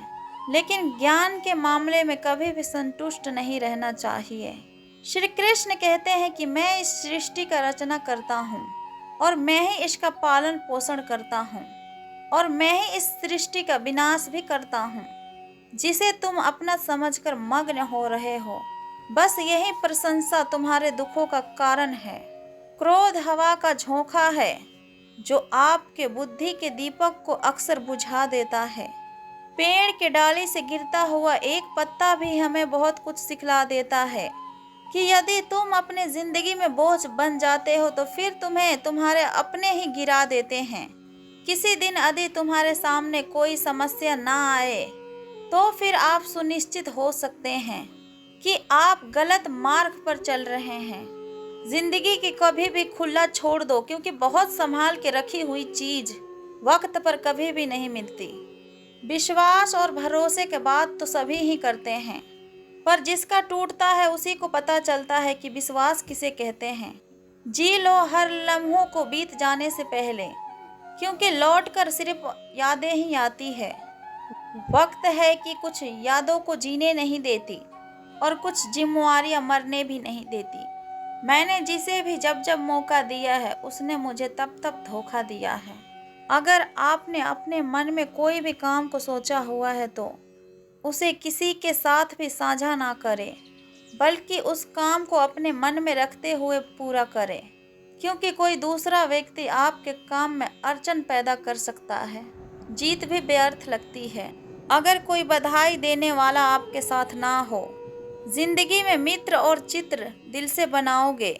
लेकिन ज्ञान के मामले में कभी भी संतुष्ट नहीं रहना चाहिए। श्री कृष्ण कहते हैं कि मैं इस सृष्टि का रचना करता हूँ और मैं ही इसका पालन पोषण करता हूँ, और मैं ही इस सृष्टि का विनाश भी करता हूँ, जिसे तुम अपना समझकर मग्न हो रहे हो। बस यही प्रशंसा तुम्हारे दुखों का कारण है। क्रोध हवा का झोंका है जो आपके बुद्धि के दीपक को अक्सर बुझा देता है। पेड़ के डाली से गिरता हुआ एक पत्ता भी हमें बहुत कुछ सिखला देता है कि यदि तुम अपने जिंदगी में बोझ बन जाते हो तो फिर तुम्हें तुम्हारे अपने ही गिरा देते हैं। किसी दिन यदि तुम्हारे सामने कोई समस्या ना आए तो फिर आप सुनिश्चित हो सकते हैं कि आप गलत मार्ग पर चल रहे हैं। जिंदगी की कभी भी खुला छोड़ दो, क्योंकि बहुत संभाल के रखी हुई चीज वक्त पर कभी भी नहीं मिलती। विश्वास और भरोसे के बात तो सभी ही करते हैं, पर जिसका टूटता है उसी को पता चलता है कि विश्वास किसे कहते हैं। जी लो हर लम्हों को बीत जाने से पहले, क्योंकि लौट कर सिर्फ यादें ही आती है। वक्त है कि कुछ यादों को जीने नहीं देती और कुछ जिम्मेवारियां मरने भी नहीं देती। मैंने जिसे भी जब जब मौका दिया है उसने मुझे तब तब धोखा दिया है। अगर आपने अपने मन में कोई भी काम को सोचा हुआ है तो उसे किसी के साथ भी साझा ना करें। बल्कि उस काम को अपने मन में रखते हुए पूरा करें, क्योंकि कोई दूसरा व्यक्ति आपके काम में अड़चन पैदा कर सकता है। जीत भी व्यर्थ लगती है अगर कोई बधाई देने वाला आपके साथ ना हो। जिंदगी में मित्र और चित्र दिल से बनाओगे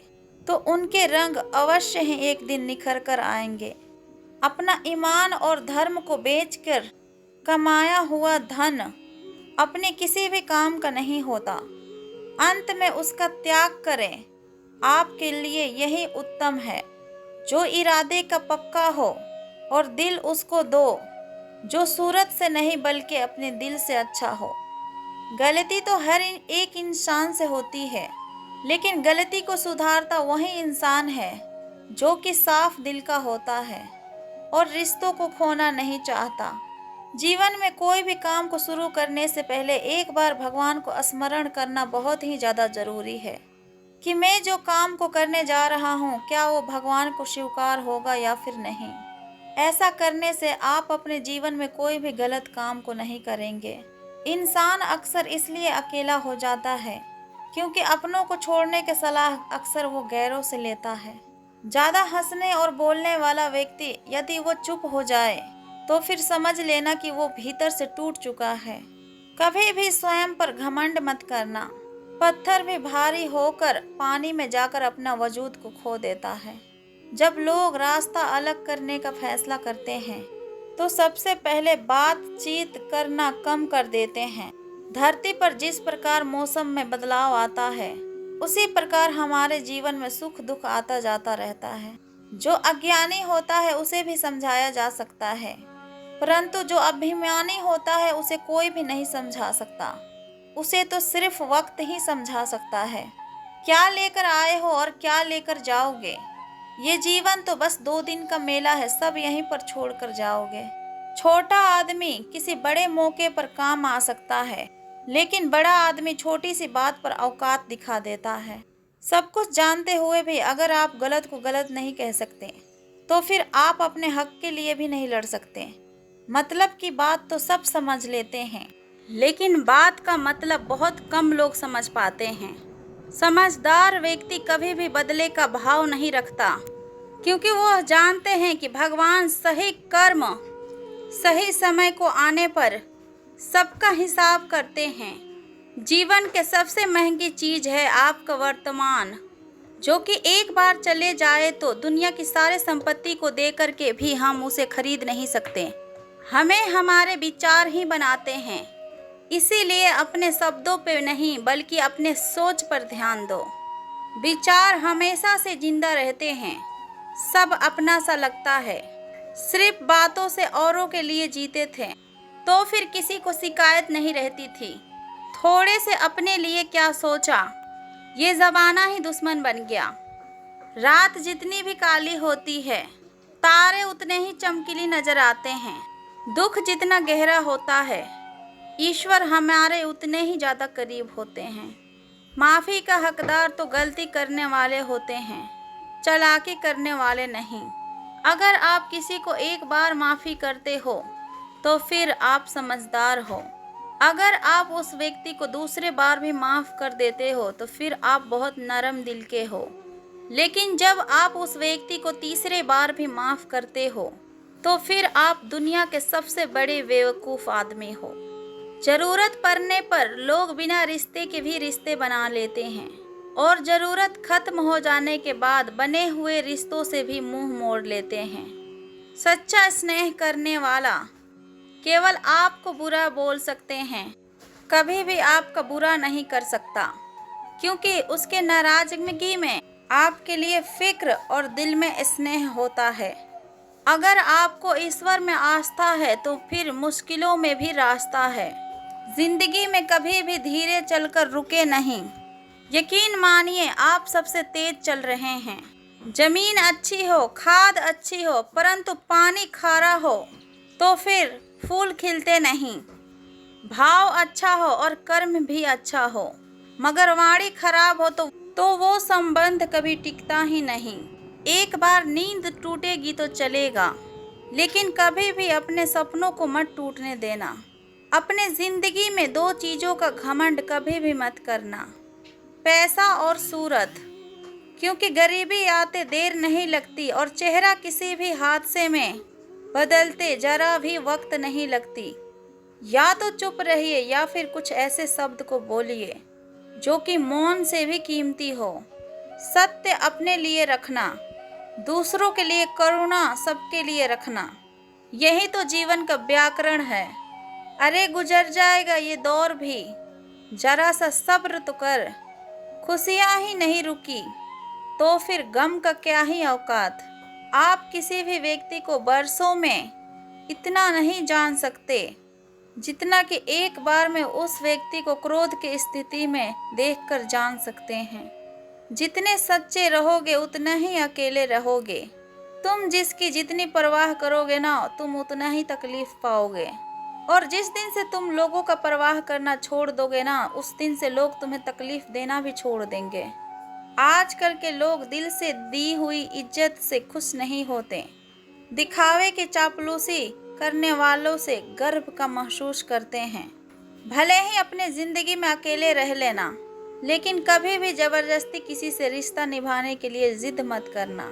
तो उनके रंग अवश्य ही एक दिन निखर कर आएंगे। अपना ईमान और धर्म को बेचकर कमाया हुआ धन अपने किसी भी काम का नहीं होता। अंत में उसका त्याग करें, आपके लिए यही उत्तम है। जो इरादे का पक्का हो और दिल उसको दो, जो सूरत से नहीं बल्कि अपने दिल से अच्छा हो। गलती तो हर एक इंसान से होती है, लेकिन गलती को सुधारता वही इंसान है जो कि साफ दिल का होता है और रिश्तों को खोना नहीं चाहता। जीवन में कोई भी काम को शुरू करने से पहले एक बार भगवान को स्मरण करना बहुत ही ज़्यादा ज़रूरी है कि मैं जो काम को करने जा रहा हूँ, क्या वो भगवान को स्वीकार होगा या फिर नहीं। ऐसा करने से आप अपने जीवन में कोई भी गलत काम को नहीं करेंगे। इंसान अक्सर इसलिए अकेला हो जाता है क्योंकि अपनों को छोड़ने की सलाह अक्सर वो गैरों से लेता है। ज़्यादा हंसने और बोलने वाला व्यक्ति यदि वो चुप हो जाए तो फिर समझ लेना कि वो भीतर से टूट चुका है। कभी भी स्वयं पर घमंड मत करना। पत्थर भी भारी होकर पानी में जाकर अपना वजूद को खो देता है। जब लोग रास्ता अलग करने का फैसला करते हैं तो सबसे पहले बातचीत करना कम कर देते हैं। धरती पर जिस प्रकार मौसम में बदलाव आता है, उसी प्रकार हमारे जीवन में सुख दुख आता जाता रहता है। जो अज्ञानी होता है उसे भी समझाया जा सकता है, परंतु जो अभिमानी होता है उसे कोई भी नहीं समझा सकता। उसे तो सिर्फ वक्त ही समझा सकता है। क्या लेकर आए हो और क्या लेकर जाओगे, ये जीवन तो बस 2 दिन का मेला है, सब यहीं पर छोड़कर जाओगे। छोटा आदमी किसी बड़े मौके पर काम आ सकता है, लेकिन बड़ा आदमी छोटी सी बात पर औकात दिखा देता है। सब कुछ जानते हुए भी अगर आप गलत को गलत नहीं कह सकते तो फिर आप अपने हक के लिए भी नहीं लड़ सकते। मतलब की बात तो सब समझ लेते हैं, लेकिन बात का मतलब बहुत कम लोग समझ पाते हैं। समझदार व्यक्ति कभी भी बदले का भाव नहीं रखता, क्योंकि वो जानते हैं कि भगवान सही कर्म सही समय को आने पर सबका हिसाब करते हैं। जीवन के सबसे महंगी चीज़ है आपका वर्तमान, जो कि एक बार चले जाए तो दुनिया की सारी संपत्ति को दे करके भी हम उसे खरीद नहीं सकते। हमें हमारे विचार ही बनाते हैं, इसीलिए अपने शब्दों पे नहीं बल्कि अपने सोच पर ध्यान दो। विचार हमेशा से जिंदा रहते हैं, सब अपना सा लगता है। सिर्फ बातों से औरों के लिए जीते थे तो फिर किसी को शिकायत नहीं रहती थी। थोड़े से अपने लिए क्या सोचा, ये ज़माना ही दुश्मन बन गया। रात जितनी भी काली होती है, तारे उतने ही चमकीली नजर आते हैं। दुख जितना गहरा होता है, ईश्वर हमारे उतने ही ज़्यादा करीब होते हैं। माफ़ी का हकदार तो गलती करने वाले होते हैं, चालाकी करने वाले नहीं। अगर आप किसी को एक बार माफ़ी करते हो तो फिर आप समझदार हो। अगर आप उस व्यक्ति को दूसरे बार भी माफ़ कर देते हो तो फिर आप बहुत नरम दिल के हो। लेकिन जब आप उस व्यक्ति को तीसरे बार भी माफ़ करते हो तो फिर आप दुनिया के सबसे बड़े बेवकूफ़ आदमी हो। ज़रूरत पड़ने पर लोग बिना रिश्ते के भी रिश्ते बना लेते हैं और ज़रूरत खत्म हो जाने के बाद बने हुए रिश्तों से भी मुंह मोड़ लेते हैं। सच्चा स्नेह करने वाला केवल आपको बुरा बोल सकते हैं, कभी भी आपका बुरा नहीं कर सकता, क्योंकि उसके नाराज़गी में आपके लिए फिक्र और दिल में स्नेह होता है। अगर आपको ईश्वर में आस्था है तो फिर मुश्किलों में भी रास्ता है। जिंदगी में कभी भी धीरे चलकर रुके नहीं। यकीन मानिए आप सबसे तेज चल रहे हैं। जमीन अच्छी हो, खाद अच्छी हो, परंतु पानी खारा हो तो फिर फूल खिलते नहीं। भाव अच्छा हो और कर्म भी अच्छा हो, मगर वाणी खराब हो तो वो संबंध कभी टिकता ही नहीं। एक बार नींद टूटेगी तो चलेगा, लेकिन कभी भी अपने सपनों को मत टूटने देना। अपने जिंदगी में 2 चीज़ों का घमंड कभी भी मत करना। पैसा और सूरत, क्योंकि गरीबी आते देर नहीं लगती और चेहरा किसी भी हादसे में बदलते जरा भी वक्त नहीं लगती। या तो चुप रहिए या फिर कुछ ऐसे शब्द को बोलिए जो कि मौन से भी कीमती हो। सत्य अपने लिए रखना, दूसरों के लिए करुणा, सबके लिए रखना, यही तो जीवन का व्याकरण है। अरे गुजर जाएगा ये दौर भी, जरा सा सब्र तो कर। खुशियाँ ही नहीं रुकी तो फिर गम का क्या ही औकात। आप किसी भी व्यक्ति को बरसों में इतना नहीं जान सकते जितना कि एक बार में उस व्यक्ति को क्रोध की स्थिति में देखकर जान सकते हैं। जितने सच्चे रहोगे उतना ही अकेले रहोगे। तुम जिसकी जितनी परवाह करोगे ना, तुम उतना ही तकलीफ पाओगे। और जिस दिन से तुम लोगों का परवाह करना छोड़ दोगे ना, उस दिन से लोग तुम्हें तकलीफ देना भी छोड़ देंगे। आजकल के लोग दिल से दी हुई इज्जत से खुश नहीं होते, दिखावे की चापलूसी करने वालों से गर्व का महसूस करते हैं। भले ही अपने जिंदगी में अकेले रह लेना, लेकिन कभी भी जबरदस्ती किसी से रिश्ता निभाने के लिए जिद मत करना।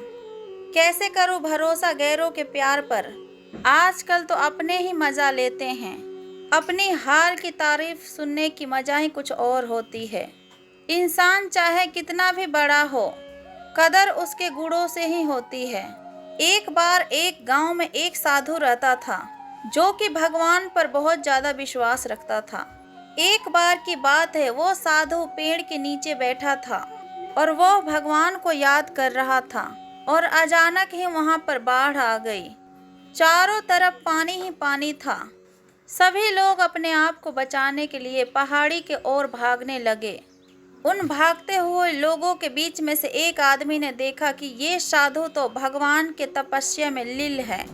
कैसे करूं भरोसा गैरों के प्यार पर, आजकल तो अपने ही मजा लेते हैं। अपनी हार की तारीफ सुनने की मजा ही कुछ और होती है। इंसान चाहे कितना भी बड़ा हो, कदर उसके गुणों से ही होती है। एक बार एक गांव में एक साधु रहता था जो कि भगवान पर बहुत ज्यादा विश्वास रखता था। एक बार की बात है, वो साधु पेड़ के नीचे बैठा था और वो भगवान को याद कर रहा था और अचानक ही वहां पर बाढ़ आ गई। चारों तरफ पानी ही पानी था। सभी लोग अपने आप को बचाने के लिए पहाड़ी के ओर भागने लगे। उन भागते हुए लोगों के बीच में से एक आदमी ने देखा कि ये साधु तो भगवान के तपस्या में लीन है,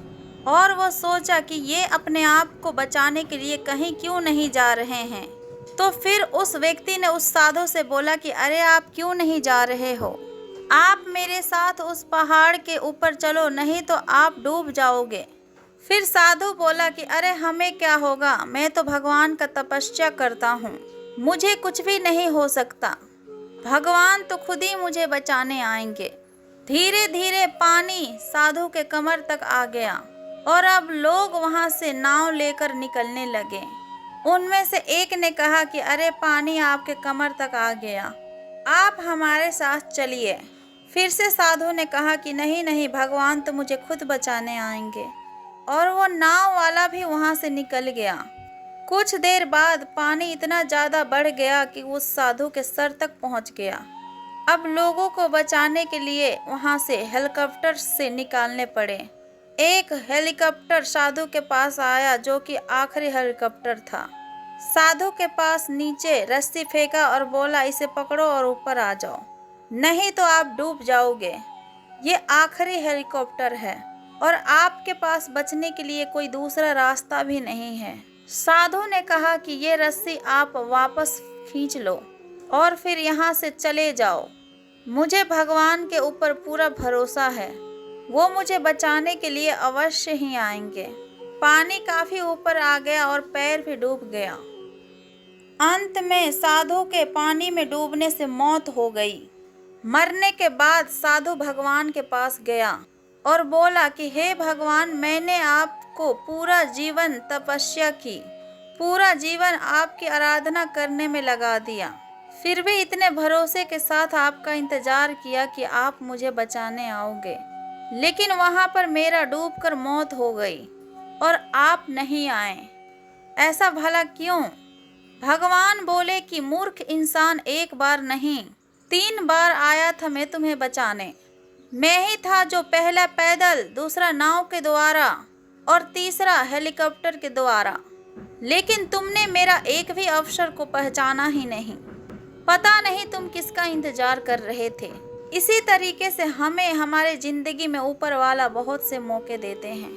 और वो सोचा कि ये अपने आप को बचाने के लिए कहीं क्यों नहीं जा रहे हैं। तो फिर उस व्यक्ति ने उस साधु से बोला कि अरे आप क्यों नहीं जा रहे हो, आप मेरे साथ उस पहाड़ के ऊपर चलो, नहीं तो आप डूब जाओगे। फिर साधु बोला कि अरे हमें क्या होगा, मैं तो भगवान का तपस्या करता हूँ, मुझे कुछ भी नहीं हो सकता, भगवान तो खुद ही मुझे बचाने आएंगे। धीरे धीरे पानी साधु के कमर तक आ गया और अब लोग वहां से नाव लेकर निकलने लगे। उनमें से एक ने कहा कि अरे पानी आपके कमर तक आ गया, आप हमारे साथ चलिए। फिर से साधु ने कहा कि नहीं नहीं, भगवान तो मुझे खुद बचाने आएंगे, और वो नाव वाला भी वहां से निकल गया। कुछ देर बाद पानी इतना ज़्यादा बढ़ गया कि उस साधु के सर तक पहुंच गया। अब लोगों को बचाने के लिए वहां से हेलीकॉप्टर से निकालने पड़े। एक हेलीकॉप्टर साधु के पास आया जो कि आखिरी हेलीकॉप्टर था। साधु के पास नीचे रस्सी फेंका और बोला इसे पकड़ो और ऊपर आ जाओ, नहीं तो आप डूब जाओगे। ये आखिरी हेलीकॉप्टर है और आपके पास बचने के लिए कोई दूसरा रास्ता भी नहीं है। साधु ने कहा कि ये रस्सी आप वापस खींच लो और फिर यहाँ से चले जाओ। मुझे भगवान के ऊपर पूरा भरोसा है, वो मुझे बचाने के लिए अवश्य ही आएंगे। पानी काफी ऊपर आ गया और पैर भी डूब गया। अंत में साधु के पानी में डूबने से मौत हो गई। मरने के बाद साधु भगवान के पास गया और बोला कि हे भगवान, मैंने आपको पूरा जीवन तपस्या की, पूरा जीवन आपकी आराधना करने में लगा दिया, फिर भी इतने भरोसे के साथ आपका इंतजार किया कि आप मुझे बचाने आओगे, लेकिन वहां पर मेरा डूबकर मौत हो गई और आप नहीं आए। ऐसा भला क्यों? भगवान बोले कि मूर्ख इंसान, एक बार नहीं 3 बार आया था मैं तुम्हें बचाने। मैं ही था जो पहला पैदल, दूसरा नाव के द्वारा और तीसरा हेलीकॉप्टर के द्वारा, लेकिन तुमने मेरा एक भी अवसर को पहचाना ही नहीं। पता नहीं तुम किसका इंतजार कर रहे थे। इसी तरीके से हमें हमारे जिंदगी में ऊपर वाला बहुत से मौके देते हैं,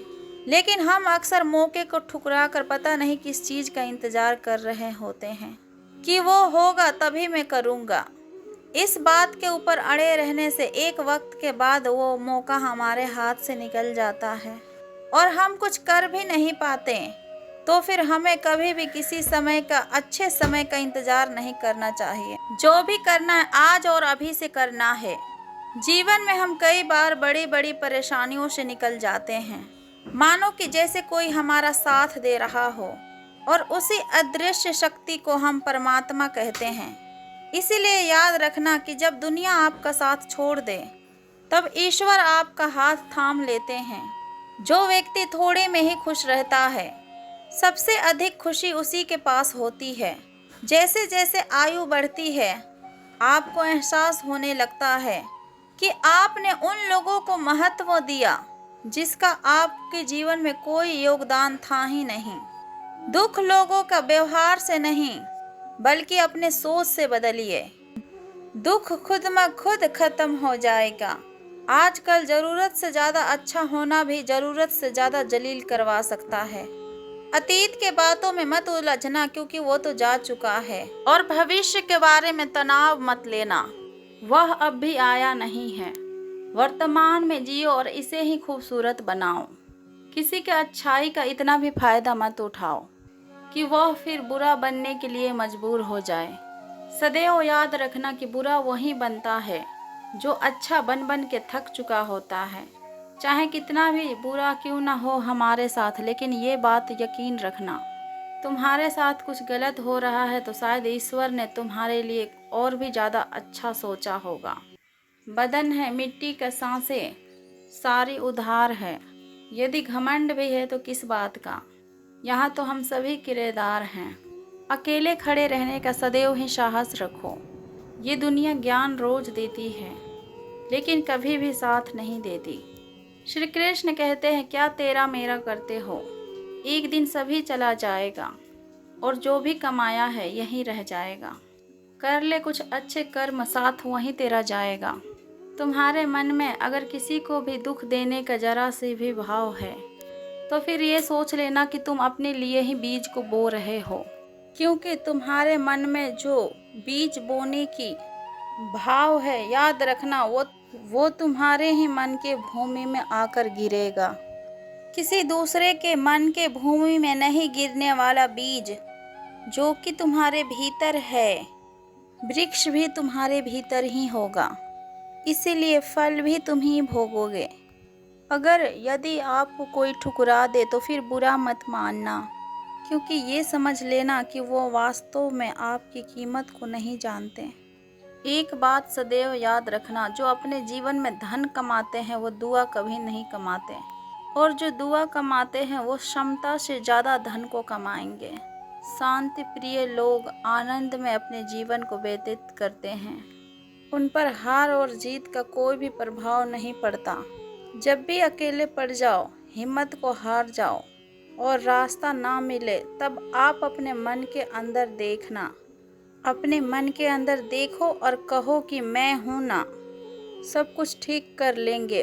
लेकिन हम अक्सर मौके को ठुकरा कर पता नहीं किस चीज़ का इंतजार कर रहे होते हैं कि वो होगा तभी मैं करूँगा। इस बात के ऊपर अड़े रहने से एक वक्त के बाद वो मौका हमारे हाथ से निकल जाता है और हम कुछ कर भी नहीं पाते। तो फिर हमें कभी भी किसी समय का, अच्छे समय का इंतजार नहीं करना चाहिए। जो भी करना है आज और अभी से करना है। जीवन में हम कई बार बड़ी बड़ी परेशानियों से निकल जाते हैं, मानो कि जैसे कोई हमारा साथ दे रहा हो, और उसी अदृश्य शक्ति को हम परमात्मा कहते हैं। इसीलिए याद रखना कि जब दुनिया आपका साथ छोड़ दे, तब ईश्वर आपका हाथ थाम लेते हैं। जो व्यक्ति थोड़े में ही खुश रहता है, सबसे अधिक खुशी उसी के पास होती है। जैसे जैसे आयु बढ़ती है, आपको एहसास होने लगता है कि आपने उन लोगों को महत्व दिया जिसका आपके जीवन में कोई योगदान था ही नहीं। दुख लोगों का व्यवहार से नहीं, बल्कि अपने सोच से बदलिए। दुख खुद म खुद खत्म हो जाएगा। आजकल जरूरत से ज़्यादा अच्छा होना भी जरूरत से ज़्यादा जलील करवा सकता है। अतीत के बातों में मत उलझना, क्योंकि वो तो जा चुका है। और भविष्य के बारे में तनाव मत लेना, वह अब भी आया नहीं है। वर्तमान में जियो और इसे ही खूबसूरत बनाओ। किसी के अच्छाई का इतना भी फायदा मत उठाओ कि वह फिर बुरा बनने के लिए मजबूर हो जाए। सदैव याद रखना कि बुरा वही बनता है जो अच्छा बन बन के थक चुका होता है। चाहे कितना भी बुरा क्यों ना हो हमारे साथ, लेकिन ये बात यकीन रखना, तुम्हारे साथ कुछ गलत हो रहा है तो शायद ईश्वर ने तुम्हारे लिए और भी ज़्यादा अच्छा सोचा होगा। बदन है मिट्टी का, सांसें सारी उधार है। यदि घमंड भी है तो किस बात का, यहाँ तो हम सभी किरदार हैं। अकेले खड़े रहने का सदैव ही साहस रखो। ये दुनिया ज्ञान रोज देती है, लेकिन कभी भी साथ नहीं देती। श्री कृष्ण कहते हैं, क्या तेरा मेरा करते हो, एक दिन सभी चला जाएगा और जो भी कमाया है यहीं रह जाएगा। कर ले कुछ अच्छे कर्म, साथ वहीं तेरा जाएगा। तुम्हारे मन में अगर किसी को भी दुख देने का जरा से भी भाव है, तो फिर ये सोच लेना कि तुम अपने लिए ही बीज को बो रहे हो, क्योंकि तुम्हारे मन में जो बीज बोने की भाव है, याद रखना वो तुम्हारे ही मन के भूमि में आकर गिरेगा। किसी दूसरे के मन के भूमि में नहीं गिरने वाला बीज जो कि तुम्हारे भीतर है, वृक्ष भी तुम्हारे भीतर ही होगा। इसीलिए फल भी तुम ही भोगोगे। यदि आपको कोई ठुकरा दे तो फिर बुरा मत मानना, क्योंकि ये समझ लेना कि वो वास्तव में आपकी कीमत को नहीं जानते। एक बात सदैव याद रखना, जो अपने जीवन में धन कमाते हैं वो दुआ कभी नहीं कमाते, और जो दुआ कमाते हैं वो क्षमता से ज़्यादा धन को कमाएंगे। शांति प्रिय लोग आनंद में अपने जीवन को व्यतीत करते हैं। उन पर हार और जीत का कोई भी प्रभाव नहीं पड़ता। जब भी अकेले पड़ जाओ, हिम्मत को हार जाओ और रास्ता ना मिले, तब आप अपने मन के अंदर देखना, अपने मन के अंदर देखो और कहो कि मैं हूँ ना, सब कुछ ठीक कर लेंगे।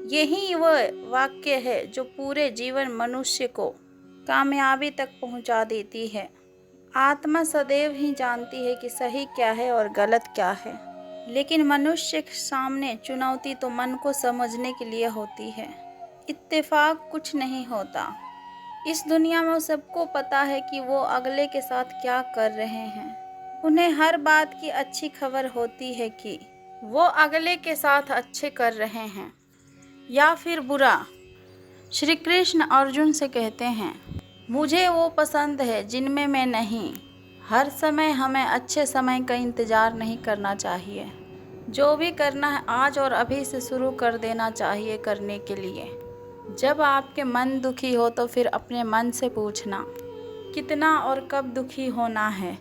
यही वह वाक्य है जो पूरे जीवन मनुष्य को कामयाबी तक पहुँचा देती है। आत्मा सदैव ही जानती है कि सही क्या है और गलत क्या है, लेकिन मनुष्य के सामने चुनौती तो मन को समझने के लिए होती है। इत्तेफाक कुछ नहीं होता। इस दुनिया में सबको पता है कि वो अगले के साथ क्या कर रहे हैं। उन्हें हर बात की अच्छी खबर होती है कि वो अगले के साथ अच्छे कर रहे हैं या फिर बुरा। श्री कृष्ण अर्जुन से कहते हैं, मुझे वो पसंद है जिनमें मैं नहीं। हर समय हमें अच्छे समय का इंतज़ार नहीं करना चाहिए। जो भी करना है आज और अभी से शुरू कर देना चाहिए करने के लिए। जब आपके मन दुखी हो तो फिर अपने मन से पूछना, कितना और कब दुखी होना है।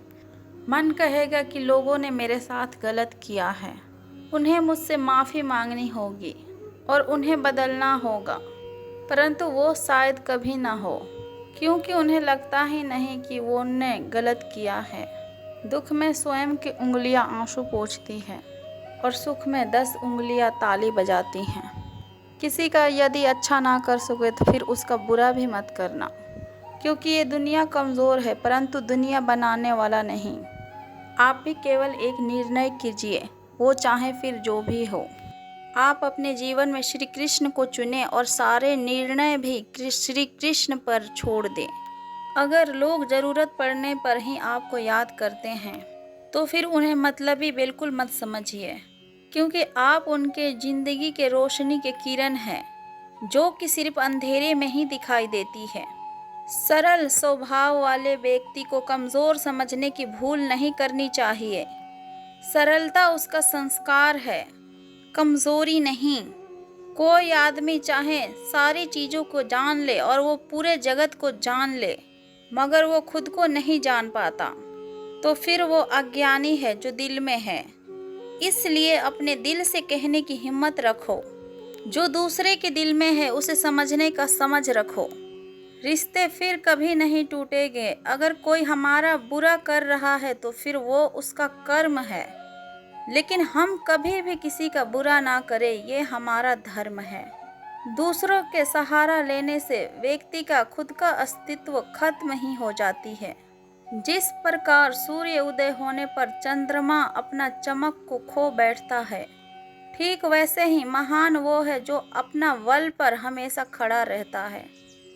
मन कहेगा कि लोगों ने मेरे साथ गलत किया है, उन्हें मुझसे माफ़ी मांगनी होगी और उन्हें बदलना होगा, परंतु वो शायद कभी ना हो, क्योंकि उन्हें लगता ही नहीं कि वो उन्होंने गलत किया है। दुख में स्वयं की उंगलियां आंसू पोंछती हैं और सुख में 10 उंगलियां ताली बजाती हैं। किसी का यदि अच्छा ना कर सके तो फिर उसका बुरा भी मत करना, क्योंकि ये दुनिया कमज़ोर है, परंतु दुनिया बनाने वाला नहीं। आप भी केवल एक निर्णय कीजिए, वो चाहे फिर जो भी हो। आप अपने जीवन में श्री कृष्ण को चुनें और सारे निर्णय भी श्री कृष्ण पर छोड़ दें। अगर लोग ज़रूरत पड़ने पर ही आपको याद करते हैं तो फिर उन्हें मतलबी बिल्कुल मत समझिए, क्योंकि आप उनके ज़िंदगी के रोशनी के किरण हैं, जो कि सिर्फ अंधेरे में ही दिखाई देती है। सरल स्वभाव वाले व्यक्ति को कमज़ोर समझने की भूल नहीं करनी चाहिए। सरलता उसका संस्कार है, कमज़ोरी नहीं। कोई आदमी चाहे सारी चीज़ों को जान ले और वो पूरे जगत को जान ले, मगर वो खुद को नहीं जान पाता, तो फिर वो अज्ञानी है जो दिल में है। इसलिए अपने दिल से कहने की हिम्मत रखो। जो दूसरे के दिल में है उसे समझने का समझ रखो। रिश्ते फिर कभी नहीं टूटेंगे। अगर कोई हमारा बुरा कर रहा है तो फिर वो उसका कर्म है, लेकिन हम कभी भी किसी का बुरा ना करें, ये हमारा धर्म है। दूसरों के सहारा लेने से व्यक्ति का खुद का अस्तित्व खत्म ही हो जाती है। जिस प्रकार सूर्य उदय होने पर चंद्रमा अपना चमक को खो बैठता है, ठीक वैसे ही महान वो है जो अपना बल पर हमेशा खड़ा रहता है।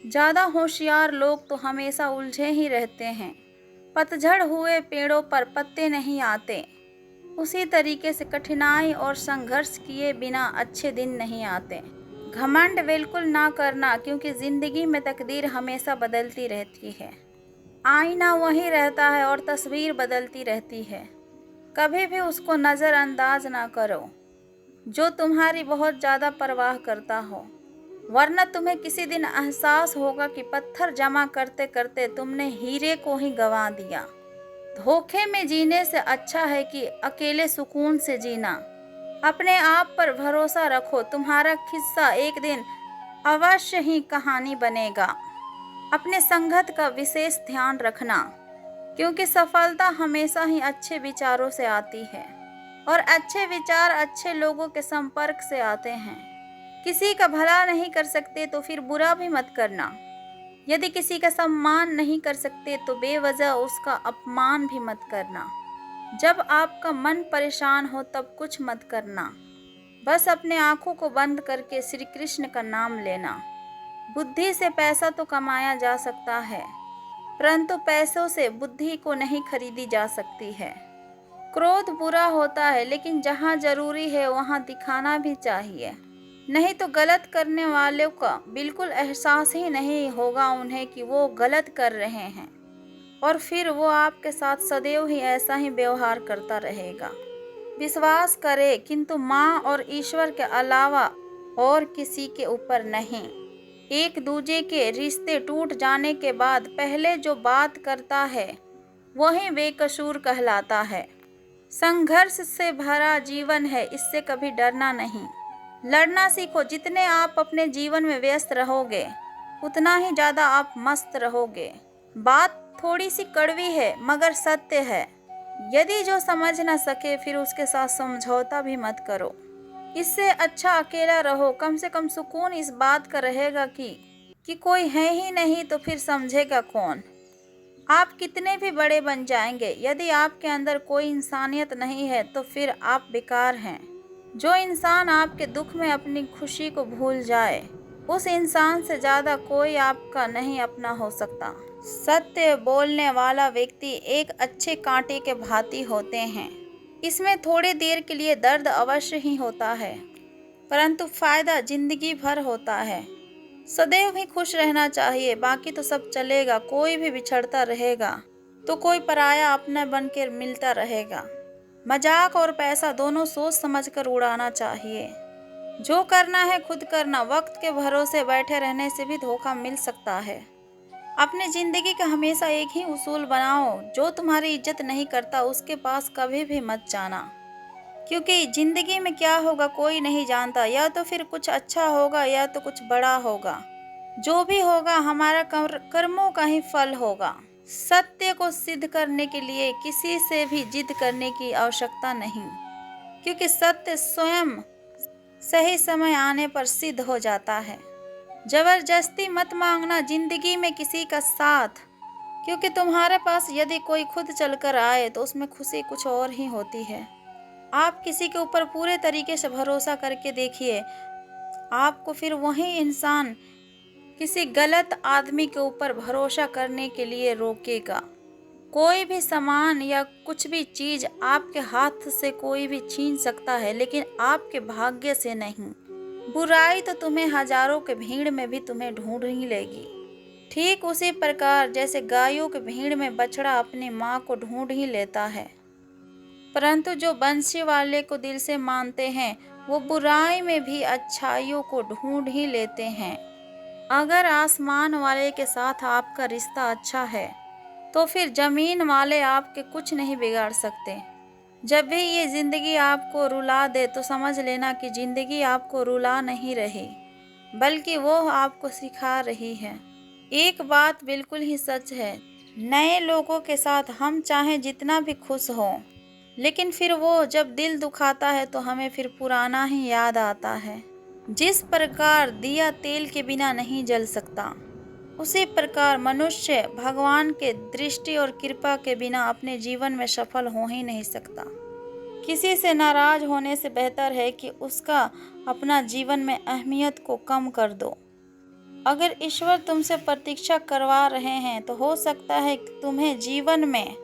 ज़्यादा होशियार लोग तो हमेशा उलझे ही रहते हैं। पतझड़ हुए पेड़ों पर पत्ते नहीं आते, उसी तरीके से कठिनाई और संघर्ष किए बिना अच्छे दिन नहीं आते। घमंड बिल्कुल ना करना, क्योंकि ज़िंदगी में तकदीर हमेशा बदलती रहती है। आईना वही रहता है और तस्वीर बदलती रहती है। कभी भी उसको नज़रअंदाज ना करो जो तुम्हारी बहुत ज़्यादा परवाह करता हो, वरना तुम्हें किसी दिन एहसास होगा कि पत्थर जमा करते करते तुमने हीरे को ही गंवा दिया। धोखे में जीने से अच्छा है कि अकेले सुकून से जीना। अपने आप पर भरोसा रखो, तुम्हारा किस्सा एक दिन अवश्य ही कहानी बनेगा। अपने संगत का विशेष ध्यान रखना, क्योंकि सफलता हमेशा ही अच्छे विचारों से आती है और अच्छे विचार अच्छे लोगों के संपर्क से आते हैं। किसी का भला नहीं कर सकते तो फिर बुरा भी मत करना। यदि किसी का सम्मान नहीं कर सकते तो बेवजह उसका अपमान भी मत करना। जब आपका मन परेशान हो तब कुछ मत करना, बस अपने आँखों को बंद करके श्री कृष्ण का नाम लेना। बुद्धि से पैसा तो कमाया जा सकता है, परंतु पैसों से बुद्धि को नहीं खरीदी जा सकती है। क्रोध बुरा होता है, लेकिन जहाँ जरूरी है वहाँ दिखाना भी चाहिए, नहीं तो गलत करने वालों का बिल्कुल एहसास ही नहीं होगा उन्हें कि वो गलत कर रहे हैं, और फिर वो आपके साथ सदैव ही ऐसा ही व्यवहार करता रहेगा। विश्वास करें, किंतु माँ और ईश्वर के अलावा और किसी के ऊपर नहीं। एक दूजे के रिश्ते टूट जाने के बाद पहले जो बात करता है वही बेकसूर कहलाता है। संघर्ष से भरा जीवन है, इससे कभी डरना नहीं। लड़ना सीखो। जितने आप अपने जीवन में व्यस्त रहोगे उतना ही ज़्यादा आप मस्त रहोगे। बात थोड़ी सी कड़वी है मगर सत्य है। यदि जो समझ ना सके फिर उसके साथ समझौता भी मत करो। इससे अच्छा अकेला रहो। कम से कम सुकून इस बात का रहेगा कि कोई है ही नहीं, तो फिर समझेगा कौन। आप कितने भी बड़े बन जाएंगे, यदि आपके अंदर कोई इंसानियत नहीं है तो फिर आप बेकार हैं। जो इंसान आपके दुख में अपनी खुशी को भूल जाए, उस इंसान से ज़्यादा कोई आपका नहीं अपना हो सकता। सत्य बोलने वाला व्यक्ति एक अच्छे कांटे के भांति होते हैं। इसमें थोड़ी देर के लिए दर्द अवश्य ही होता है, परंतु फायदा जिंदगी भर होता है। सदैव ही खुश रहना चाहिए, बाकी तो सब चलेगा। कोई भी बिछड़ता रहेगा तो कोई पराया अपना बन के मिलता रहेगा। मजाक और पैसा दोनों सोच समझकर उड़ाना चाहिए। जो करना है खुद करना। वक्त के भरोसे बैठे रहने से भी धोखा मिल सकता है। अपनी जिंदगी का हमेशा एक ही उसूल बनाओ, जो तुम्हारी इज्जत नहीं करता उसके पास कभी भी मत जाना, क्योंकि जिंदगी में क्या होगा कोई नहीं जानता। या तो फिर कुछ अच्छा होगा या तो कुछ बड़ा होगा। जो भी होगा हमारा कर्मों का ही फल होगा। सत्य को सिद्ध करने के लिए किसी से भी जिद करने की आवश्यकता नहीं, क्योंकि सत्य स्वयं सही समय आने पर सिद्ध हो जाता है। जबरदस्ती मत मांगना जिंदगी में किसी का साथ, क्योंकि तुम्हारे पास यदि कोई खुद चलकर आए तो उसमें खुशी कुछ और ही होती है। आप किसी के ऊपर पूरे तरीके से भरोसा करके देखिए, आपको फिर वही इंसान किसी गलत आदमी के ऊपर भरोसा करने के लिए रोकेगा। कोई भी सामान या कुछ भी चीज आपके हाथ से कोई भी छीन सकता है, लेकिन आपके भाग्य से नहीं। बुराई तो तुम्हें हजारों के भीड़ में भी तुम्हें ढूंढ ही लेगी। ठीक उसी प्रकार जैसे गायों के भीड़ में बछड़ा अपनी माँ को ढूंढ ही लेता है, परंतु जो बंसी वाले को दिल से मानते हैं वो बुराई में भी अच्छाइयों को ढूंढ ही लेते हैं। अगर आसमान वाले के साथ आपका रिश्ता अच्छा है तो फिर जमीन वाले आपके कुछ नहीं बिगाड़ सकते। जब भी ये जिंदगी आपको रुला दे तो समझ लेना कि जिंदगी आपको रुला नहीं रही, बल्कि वो आपको सिखा रही है। एक बात बिल्कुल ही सच है, नए लोगों के साथ हम चाहे जितना भी खुश हों, लेकिन फिर वो जब दिल दुखाता है तो हमें फिर पुराना ही याद आता है। जिस प्रकार दिया तेल के बिना नहीं जल सकता, उसी प्रकार मनुष्य भगवान के दृष्टि और कृपा के बिना अपने जीवन में सफल हो ही नहीं सकता। किसी से नाराज होने से बेहतर है कि उसका अपना जीवन में अहमियत को कम कर दो। अगर ईश्वर तुमसे प्रतीक्षा करवा रहे हैं तो हो सकता है कि तुम्हें जीवन में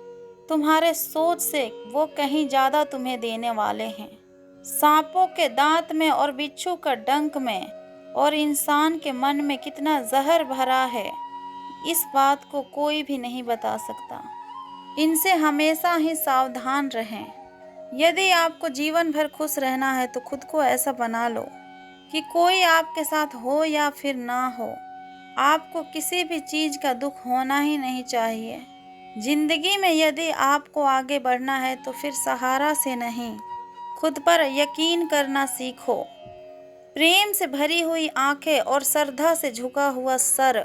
तुम्हारे सोच से वो कहीं ज्यादा तुम्हें देने वाले हैं। सांपों के दांत में और बिच्छू का डंक में और इंसान के मन में कितना जहर भरा है, इस बात को कोई भी नहीं बता सकता। इनसे हमेशा ही सावधान रहें। यदि आपको जीवन भर खुश रहना है तो खुद को ऐसा बना लो कि कोई आपके साथ हो या फिर ना हो, आपको किसी भी चीज का दुख होना ही नहीं चाहिए। जिंदगी में यदि आपको आगे बढ़ना है तो फिर सहारा से नहीं, खुद पर यकीन करना सीखो। प्रेम से भरी हुई आंखें और श्रद्धा से झुका हुआ सर,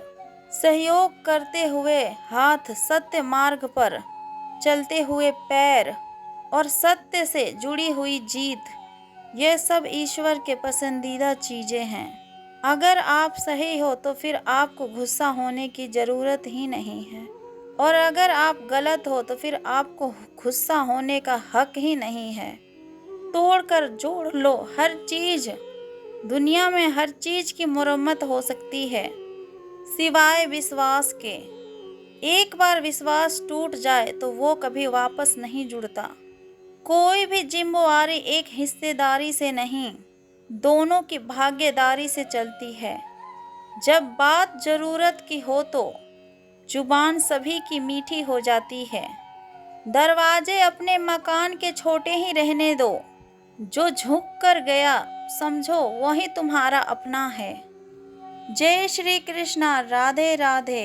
सहयोग करते हुए हाथ, सत्य मार्ग पर चलते हुए पैर और सत्य से जुड़ी हुई जीत, ये सब ईश्वर के पसंदीदा चीजें हैं। अगर आप सही हो तो फिर आपको गुस्सा होने की जरूरत ही नहीं है, और अगर आप गलत हो तो फिर आपको गुस्सा होने का हक ही नहीं है। तोड़कर जोड़ लो हर चीज। दुनिया में हर चीज की मरम्मत हो सकती है सिवाय विश्वास के। एक बार विश्वास टूट जाए तो वो कभी वापस नहीं जुड़ता। कोई भी जिम्मेवारी एक हिस्सेदारी से नहीं, दोनों की भागीदारी से चलती है। जब बात जरूरत की हो तो जुबान सभी की मीठी हो जाती है। दरवाजे अपने मकान के छोटे ही रहने दो, जो झुक कर गया समझो वही तुम्हारा अपना है। जय श्री कृष्णा। राधे राधे।